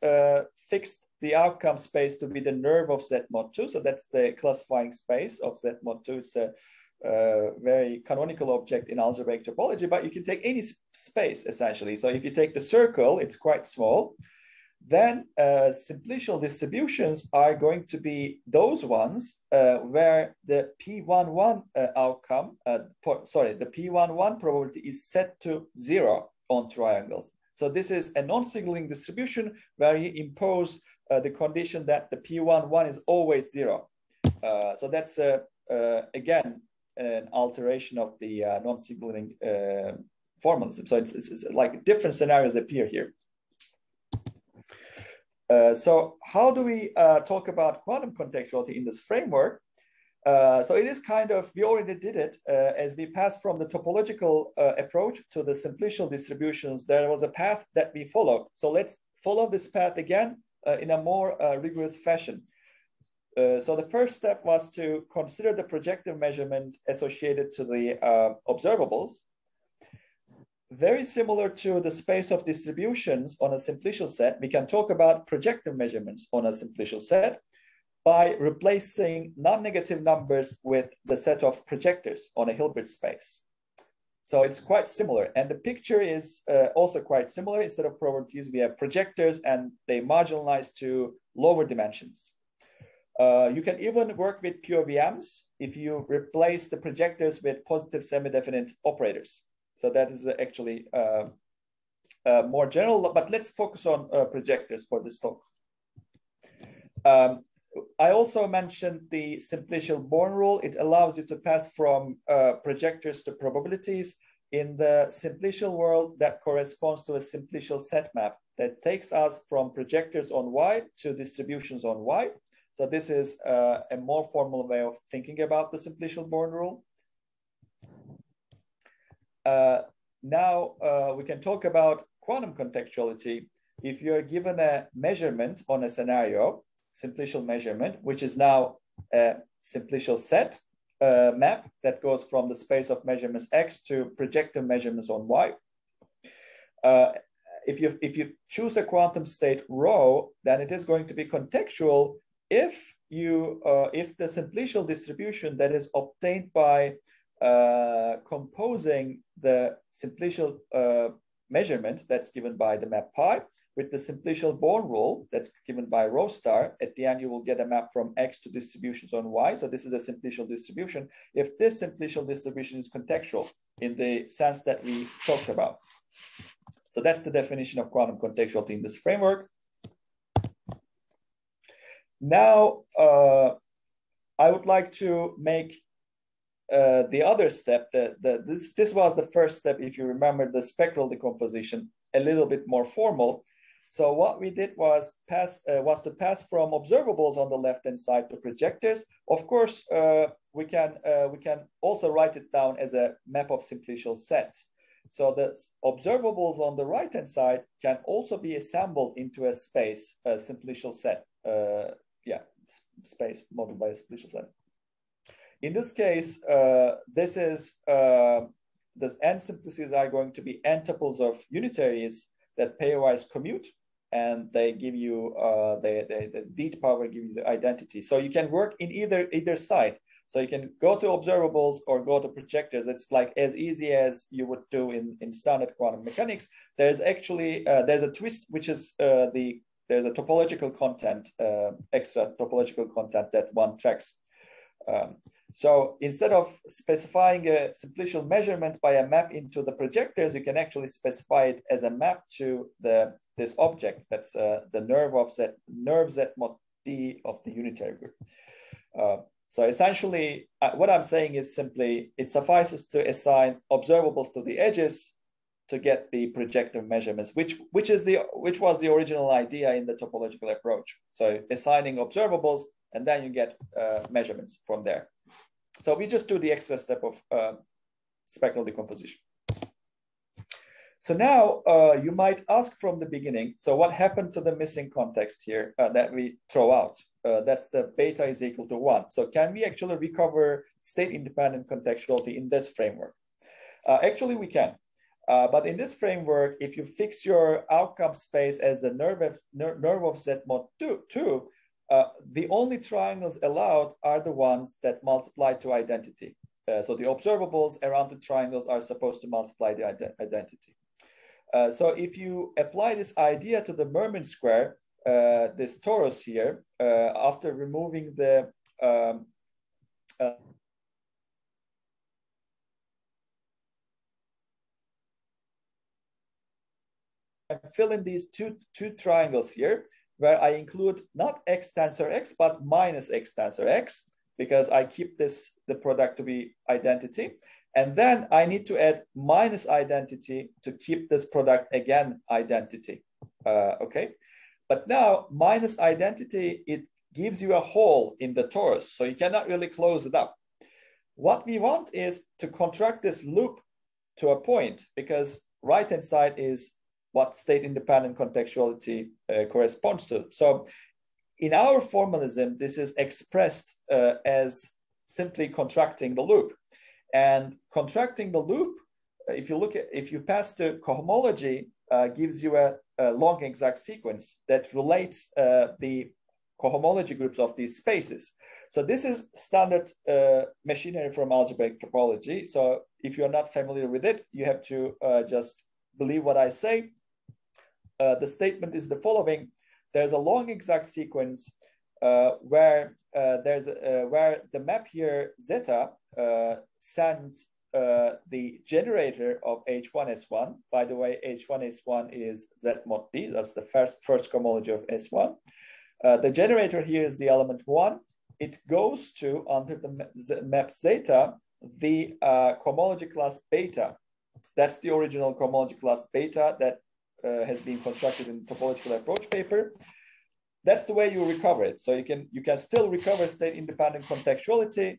fixed the outcome space to be the nerve of Z mod 2. So that's the classifying space of Z mod 2. It's a very canonical object in algebraic topology, but you can take any space essentially. So if you take the circle, it's quite small. Then simplicial distributions are going to be those ones where the P11 outcome, the P11 probability is set to 0 on triangles. So this is a non-signaling distribution where you impose the condition that the P11 is always 0. So that's, again, an alteration of the non-signaling formalism. So it's like different scenarios appear here. So how do we talk about quantum contextuality in this framework? So it is kind of, we already did it as we passed from the topological approach to the simplicial distributions. There was a path that we followed. So let's follow this path again in a more rigorous fashion. So the first step was to consider the projective measurement associated to the observables. Very similar to the space of distributions on a simplicial set, we can talk about projective measurements on a simplicial set by replacing non-negative numbers with the set of projectors on a Hilbert space. So it's quite similar. And the picture is also quite similar. Instead of probabilities, we have projectors and they marginalize to lower dimensions. You can even work with POVMs if you replace the projectors with positive semi-definite operators. So that is actually more general, but let's focus on projectors for this talk. I also mentioned the simplicial Born rule. It allows you to pass from projectors to probabilities. In the simplicial world, that corresponds to a simplicial set map that takes us from projectors on Y to distributions on Y. So this is a more formal way of thinking about the simplicial Born rule. Now we can talk about quantum contextuality. If you're given a measurement on a scenario, simplicial measurement, which is now a simplicial set map that goes from the space of measurements X to projective measurements on Y. If you choose a quantum state rho, then it is going to be contextual if the simplicial distribution that is obtained by composing the simplicial measurement that's given by the map pi with the simplicial Born rule that's given by rho star, at the end you will get a map from X to distributions on Y. So this is a simplicial distribution. If this simplicial distribution is contextual in the sense that we talked about. So that's the definition of quantum contextuality in this framework. Now, I would like to make the other step, this was the first step, if you remember, the spectral decomposition, a little bit more formal. So what we did was to pass from observables on the left-hand side to projectors. Of course, we can also write it down as a map of simplicial sets. So the observables on the right-hand side can also be assembled into a space, a simplicial set. Space modeled by a simplicial set. In this case, this is the n simplices are going to be n tuples of unitaries that pairwise commute, and they give you the d to power give you the identity. So you can work in either side. So you can go to observables or go to projectors. It's like as easy as you would do in standard quantum mechanics. There's actually there's a twist, which is there's a topological content, extra topological content that one tracks. So instead of specifying a simplicial measurement by a map into the projectors, you can actually specify it as a map to this object. That's the nerve Z mod D of the unitary group. So essentially, what I'm saying is simply, it suffices to assign observables to the edges to get the projective measurements, which was the original idea in the topological approach. So assigning observables, and then you get measurements from there. So we just do the extra step of spectral decomposition. So now you might ask from the beginning, so what happened to the missing context here that we throw out? That's the beta is equal to 1. So can we actually recover state-independent contextuality in this framework? Actually, we can. But in this framework, if you fix your outcome space as the nerve of Z mod 2, the only triangles allowed are the ones that multiply to identity. So the observables around the triangles are supposed to multiply the identity. So if you apply this idea to the Mermin square, this torus here, after removing the fill in these two triangles here, where I include not x tensor x, but minus x tensor x, because I keep the product to be identity. And then I need to add minus identity to keep this product again identity. Okay. But now minus identity, it gives you a hole in the torus, so you cannot really close it up. What we want is to contract this loop to a point, because right-hand side is what state-independent contextuality corresponds to. So in our formalism, this is expressed as simply contracting the loop. And contracting the loop, if you pass to cohomology, gives you a long exact sequence that relates the cohomology groups of these spaces. So this is standard machinery from algebraic topology. So if you're not familiar with it, you have to just believe what I say. The statement is the following: there's a long exact sequence where the map here zeta sends the generator of H1 S1. By the way, H1 S1 is Z mod D. That's the first cohomology of S1. The generator here is the element 1. It goes to, under the map zeta, the cohomology class beta. That's the original cohomology class beta that has been constructed in the topological approach paper. That's the way you recover it. So you can still recover state-independent contextuality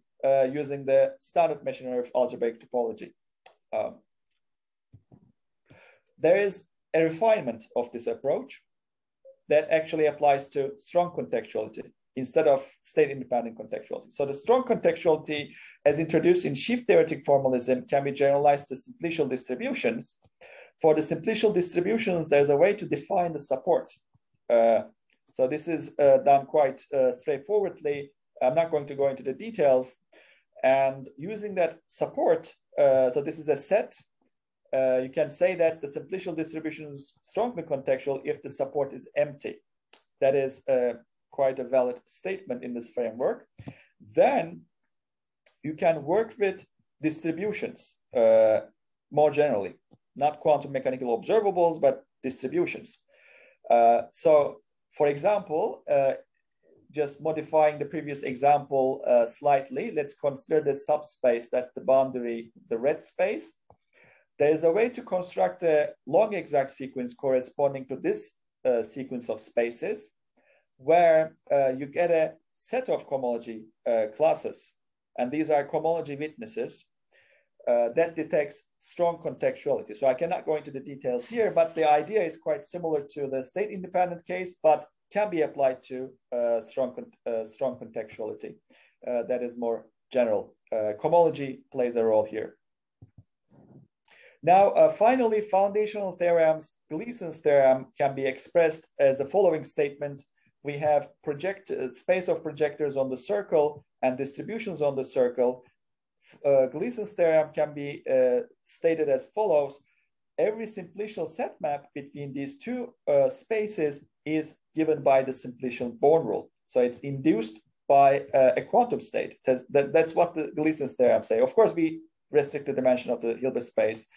using the standard machinery of algebraic topology. There is a refinement of this approach that actually applies to strong contextuality instead of state-independent contextuality. So the strong contextuality, as introduced in shift theoretic formalism, can be generalized to simplicial distributions. For the simplicial distributions, there's a way to define the support. So this is done quite straightforwardly. I'm not going to go into the details. And using that support, so this is a set. You can say that the simplicial distribution is strongly contextual if the support is empty. That is quite a valid statement in this framework. Then you can work with distributions more generally, not quantum mechanical observables, but distributions. So for example, just modifying the previous example slightly, let's consider the subspace, that's the boundary, the red space. There is a way to construct a long exact sequence corresponding to this sequence of spaces, where you get a set of cohomology classes. And these are cohomology witnesses that detects strong contextuality. So I cannot go into the details here, but the idea is quite similar to the state-independent case, but can be applied to strong contextuality. That is more general. Cohomology plays a role here. Now, finally, foundational theorems. Gleason's theorem can be expressed as the following statement. We have space of projectors on the circle and distributions on the circle. Gleason's theorem can be stated as follows. Every simplicial set map between these two spaces is given by the simplicial Born rule. So it's induced by a quantum state. That's what the Gleason's theorem say. Of course, we restrict the dimension of the Hilbert space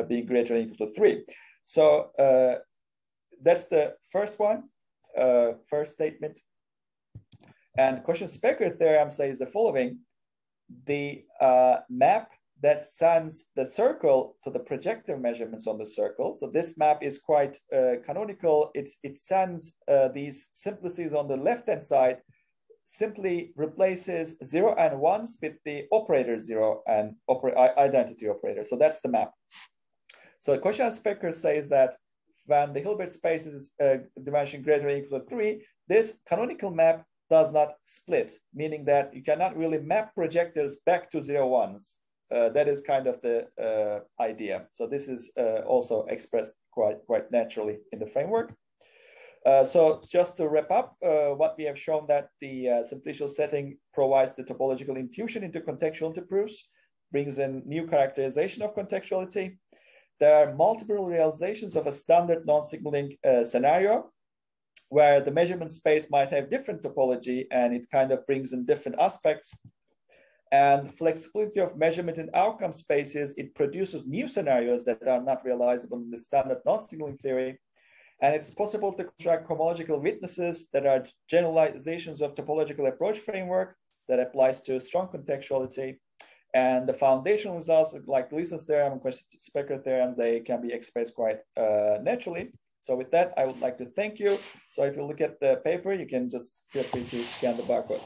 being greater or equal to 3. So that's the first one, first statement. And Kochen-Specker theorem says the following. The map that sends the circle to the projective measurements on the circle. So this map is quite canonical. It sends these simplices on the left-hand side, simply replaces 0 and 1s with the operator 0 and identity operator. So that's the map. So Kochen-Specker says that when the Hilbert space is dimension greater or equal to 3, this canonical map does not split, meaning that you cannot really map projectors back to 0, 1s. That is kind of the idea. So this is also expressed quite naturally in the framework. So just to wrap up, what we have shown that the simplicial setting provides the topological intuition into contextuality proofs. brings in new characterization of contextuality. There are multiple realizations of a standard non-signaling scenario, where the measurement space might have different topology and it kind of brings in different aspects. And flexibility of measurement in outcome spaces, it produces new scenarios that are not realizable in the standard non-signaling theory. And it's possible to construct homological witnesses that are generalizations of topological approach framework that applies to strong contextuality. And the foundational results like Gleason's theorem and Kochen-Specker theorems, they can be expressed quite naturally. So with that, I would like to thank you. So if you look at the paper, you can just feel free to scan the barcode.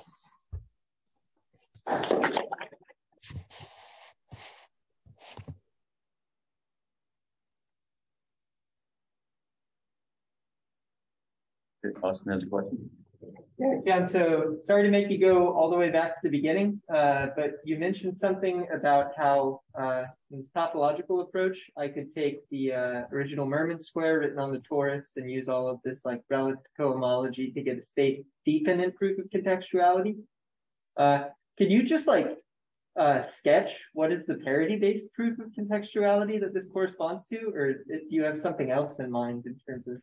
Austin has a question. Yeah, John, so sorry to make you go all the way back to the beginning, but you mentioned something about how in this topological approach, I could take the original Mermin square written on the torus and use all of this like relative cohomology to get a state-dependent proof of contextuality. Could you just like sketch what is the parity-based proof of contextuality that this corresponds to, or do you have something else in mind in terms of?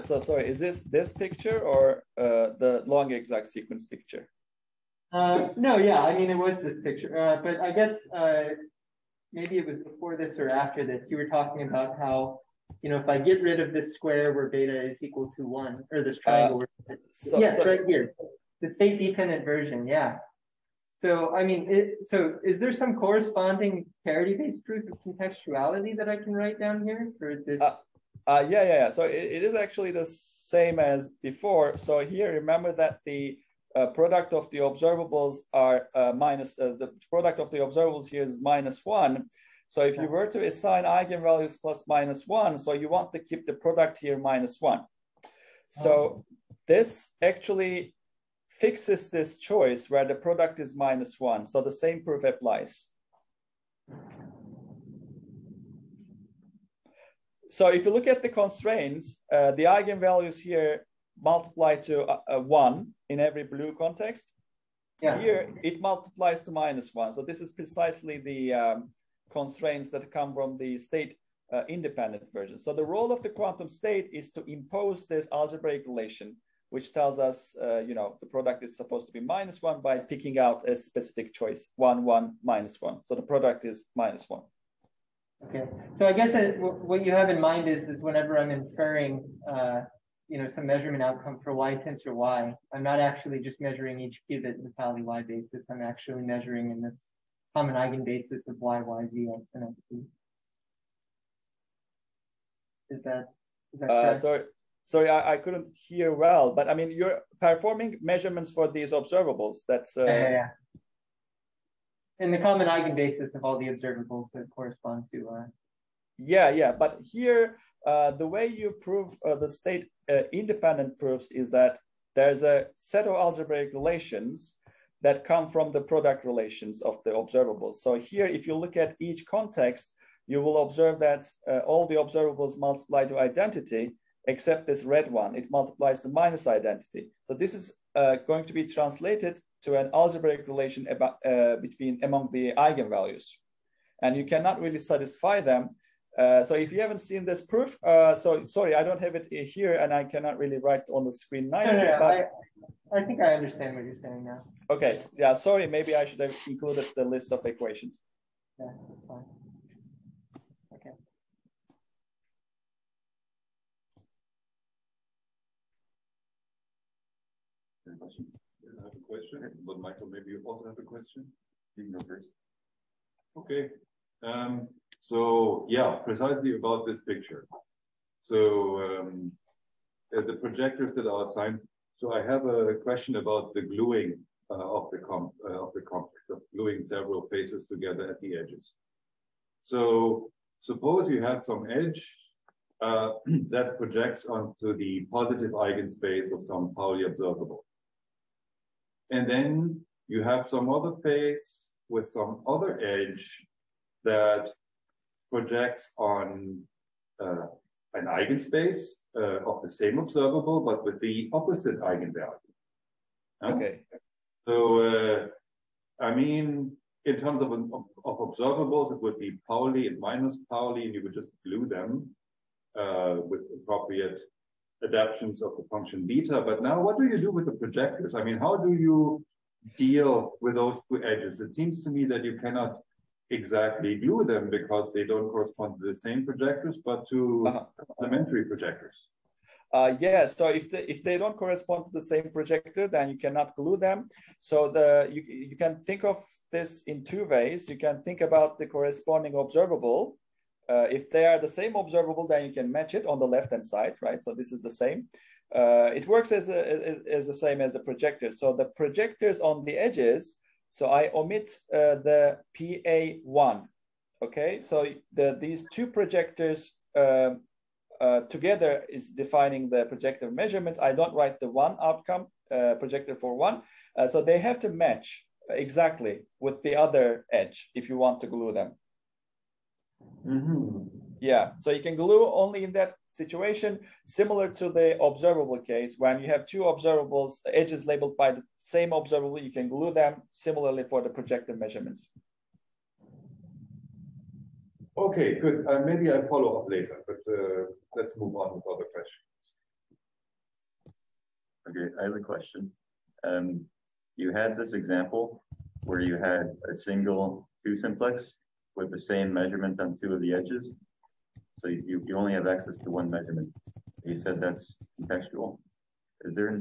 So sorry, is this picture or the long exact sequence picture? No, yeah, I mean, it was this picture, but I guess maybe it was before this or after this. You were talking about how, you know, if I get rid of this square where beta is equal to 1, or this triangle. Yes, right here, the state-dependent version, yeah. So, I mean, so is there some corresponding parity-based proof of contextuality that I can write down here for this? Yeah. So it is actually the same as before. So here, remember that the product of the observables are the product of the observables here is -1. So if you were to assign eigenvalues plus -1, so you want to keep the product here -1. So this actually fixes this choice where the product is -1. So the same proof applies. So if you look at the constraints, the eigenvalues here multiply to 1 in every blue context. Yeah. Here, it multiplies to -1. So this is precisely the constraints that come from the state independent version. So the role of the quantum state is to impose this algebraic relation, which tells us, you know, the product is supposed to be -1 by picking out a specific choice, 1, 1, -1. So the product is -1. Okay, so I guess what you have in mind is whenever I'm inferring, you know, some measurement outcome for y tensor y, I'm not actually just measuring each qubit in the Pauli y basis. I'm actually measuring in this common eigenbasis of y, y, z, x, and x. Is that correct? Sorry, I couldn't hear well, but I mean, you're performing measurements for these observables. That's yeah. And the common eigenbasis of all the observables that correspond to. Yeah. But here, the way you prove the state independent proofs is that there's a set of algebraic relations that come from the product relations of the observables. So here, if you look at each context, you will observe that all the observables multiply to identity, except this red one, it multiplies to minus identity. So this is going to be translated to an algebraic relation about, among the eigenvalues. And you cannot really satisfy them. So if you haven't seen this proof, so sorry, I don't have it here and I cannot really write on the screen nicely. No, but I think I understand what you're saying now. Okay, yeah, sorry, maybe I should have included the list of equations. Yeah, that's fine. Okay. I have a question, but Michael, maybe you also have a question? You can go first. Okay. So yeah, precisely about this picture. So the projectors that are assigned. So I have a question about the gluing of the complex, of gluing several faces together at the edges. So suppose you have some edge that projects onto the positive eigenspace of some Pauli observable. And then you have some other face with some other edge that projects on an eigenspace of the same observable, but with the opposite eigenvalue. Okay. So, I mean, in terms of observables, it would be Pauli and minus Pauli, and you would just glue them with appropriate adaptations of the function beta. But now what do you do with the projectors? I mean, how do you deal with those two edges? It seems to me that you cannot exactly glue them because they don't correspond to the same projectors, but to complementary projectors. Yeah, so if they don't correspond to the same projector, then you cannot glue them. So you can think of this in two ways. You can think about the corresponding observable. If they are the same observable, then you can match it on the left-hand side, right? So this is the same. It works as the same as the projector. So the projectors on the edges, so I omit the PA1, okay? So these two projectors together is defining the projector measurement. I don't write the one outcome, projector for one. So they have to match exactly with the other edge if you want to glue them. Mm-hmm. Yeah, so you can glue only in that situation, similar to the observable case. When you have two observables, edges labeled by the same observable, you can glue them similarly for the projector measurements. Okay, good. Maybe I'll follow up later, but let's move on with other questions. Okay, I have a question. You had this example where you had a single two simplex with the same measurement on two of the edges. So you only have access to one measurement. You said that's contextual. Is there an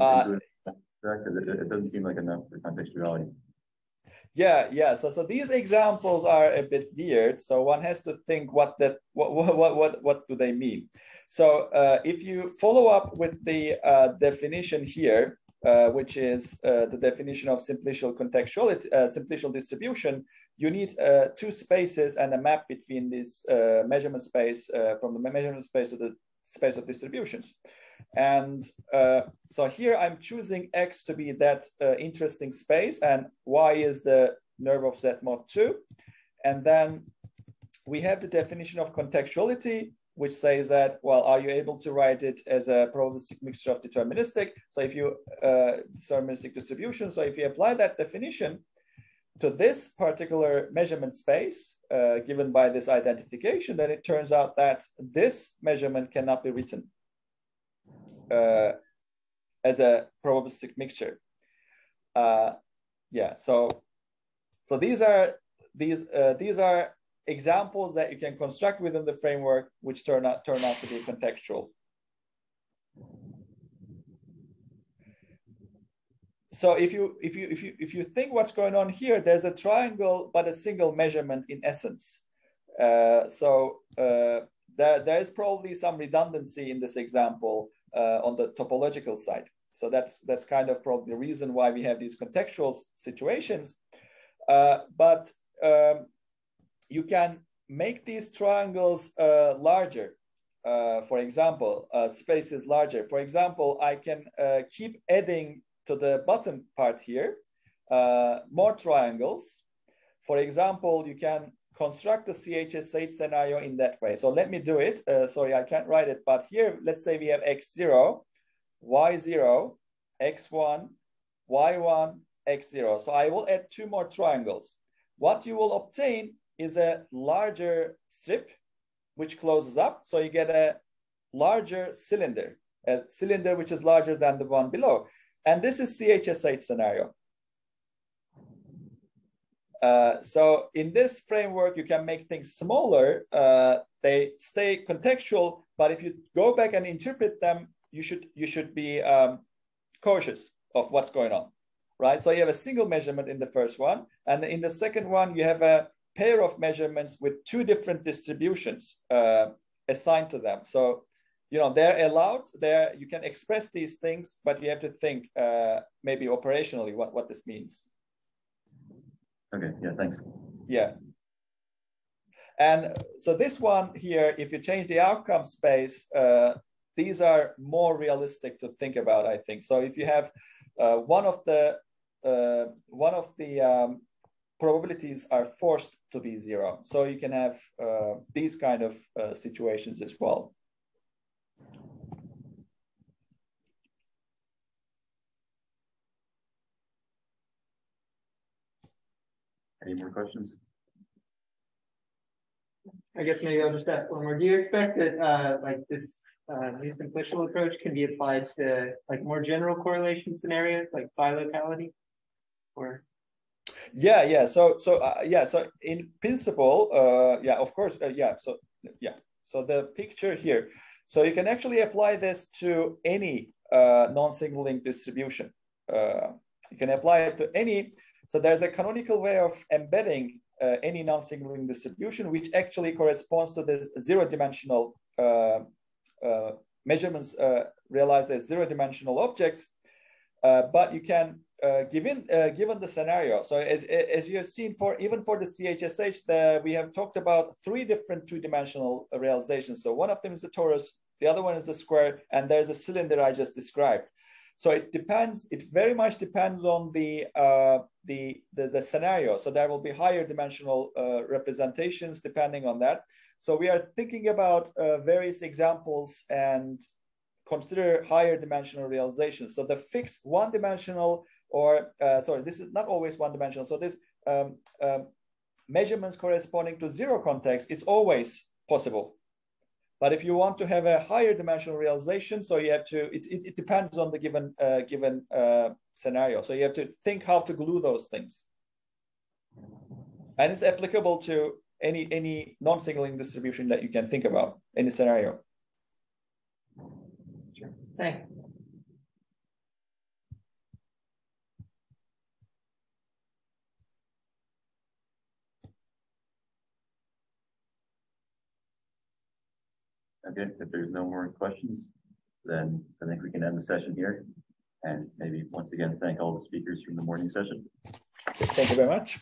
it doesn't seem like enough for contextuality. Yeah. So these examples are a bit weird. So one has to think what do they mean? So if you follow up with the definition here, which is the definition of simplicial contextuality, simplicial distribution, you need two spaces and a map between this measurement space from the measurement space to the space of distributions. And so here I'm choosing X to be that interesting space, and Y is the nerve of Z mod 2. And then we have the definition of contextuality, which says that, well, are you able to write it as a probabilistic mixture of deterministic? So if you deterministic distribution, so if you apply that definition to this particular measurement space given by this identification, then it turns out that this measurement cannot be written as a probabilistic mixture. Yeah, so these are examples that you can construct within the framework, which turn out to be contextual. So if you think what's going on here, there's a triangle but a single measurement in essence. There is probably some redundancy in this example on the topological side. So that's kind of probably the reason why we have these contextual situations. But you can make these triangles larger. For example, space is larger. For example, I can keep adding to the bottom part here more triangles. For example, you can construct a CHSH scenario in that way. So let me do it. Sorry, I can't write it, but here, let's say we have x0, y0, x1, y1, x0. So I will add two more triangles. What you will obtain is a larger strip, which closes up. So you get a larger cylinder, a cylinder which is larger than the one below. And this is CHSH scenario. So in this framework, you can make things smaller. They stay contextual, but if you go back and interpret them, you should be cautious of what's going on, right? So you have a single measurement in the first one, and in the second one, you have a pair of measurements with two different distributions assigned to them. So they're allowed. You can express these things, but you have to think maybe operationally what this means. Okay, yeah, thanks. Yeah. And so this one here, if you change the outcome space, these are more realistic to think about, I think. So if you have one of the probabilities are forced to be zero, so you can have these kind of situations as well. Any more questions? I guess maybe I'll just ask one more. Do you expect that like this new simplicial approach can be applied to like more general correlation scenarios like bilocality? Or Yeah. So in principle, yeah, of course, yeah. So the picture here. So you can actually apply this to any non-signaling distribution. You can apply it to any. So there's a canonical way of embedding any non-signaling distribution, which actually corresponds to this zero-dimensional measurements realized as zero-dimensional objects. But you can, given the scenario, so as you have seen, even for the CHSH, we have talked about 3 different 2-dimensional realizations. So one of them is the torus, the other one is the square, and there's a cylinder I just described. So it depends. It very much depends on the scenario. So there will be higher dimensional representations depending on that. So we are thinking about various examples and consider higher dimensional realizations. So the fixed 1-dimensional, or sorry, this is not always 1-dimensional. So this measurements corresponding to 0 context is always possible. But if you want to have a higher dimensional realization, so you have to, it depends on the given scenario. So you have to think how to glue those things. And it's applicable to any non-signaling distribution that you can think about, any scenario. Sure. Thanks. Okay, if there's no more questions, then I think we can end the session here. And maybe once again, thank all the speakers from the morning session. Thank you very much.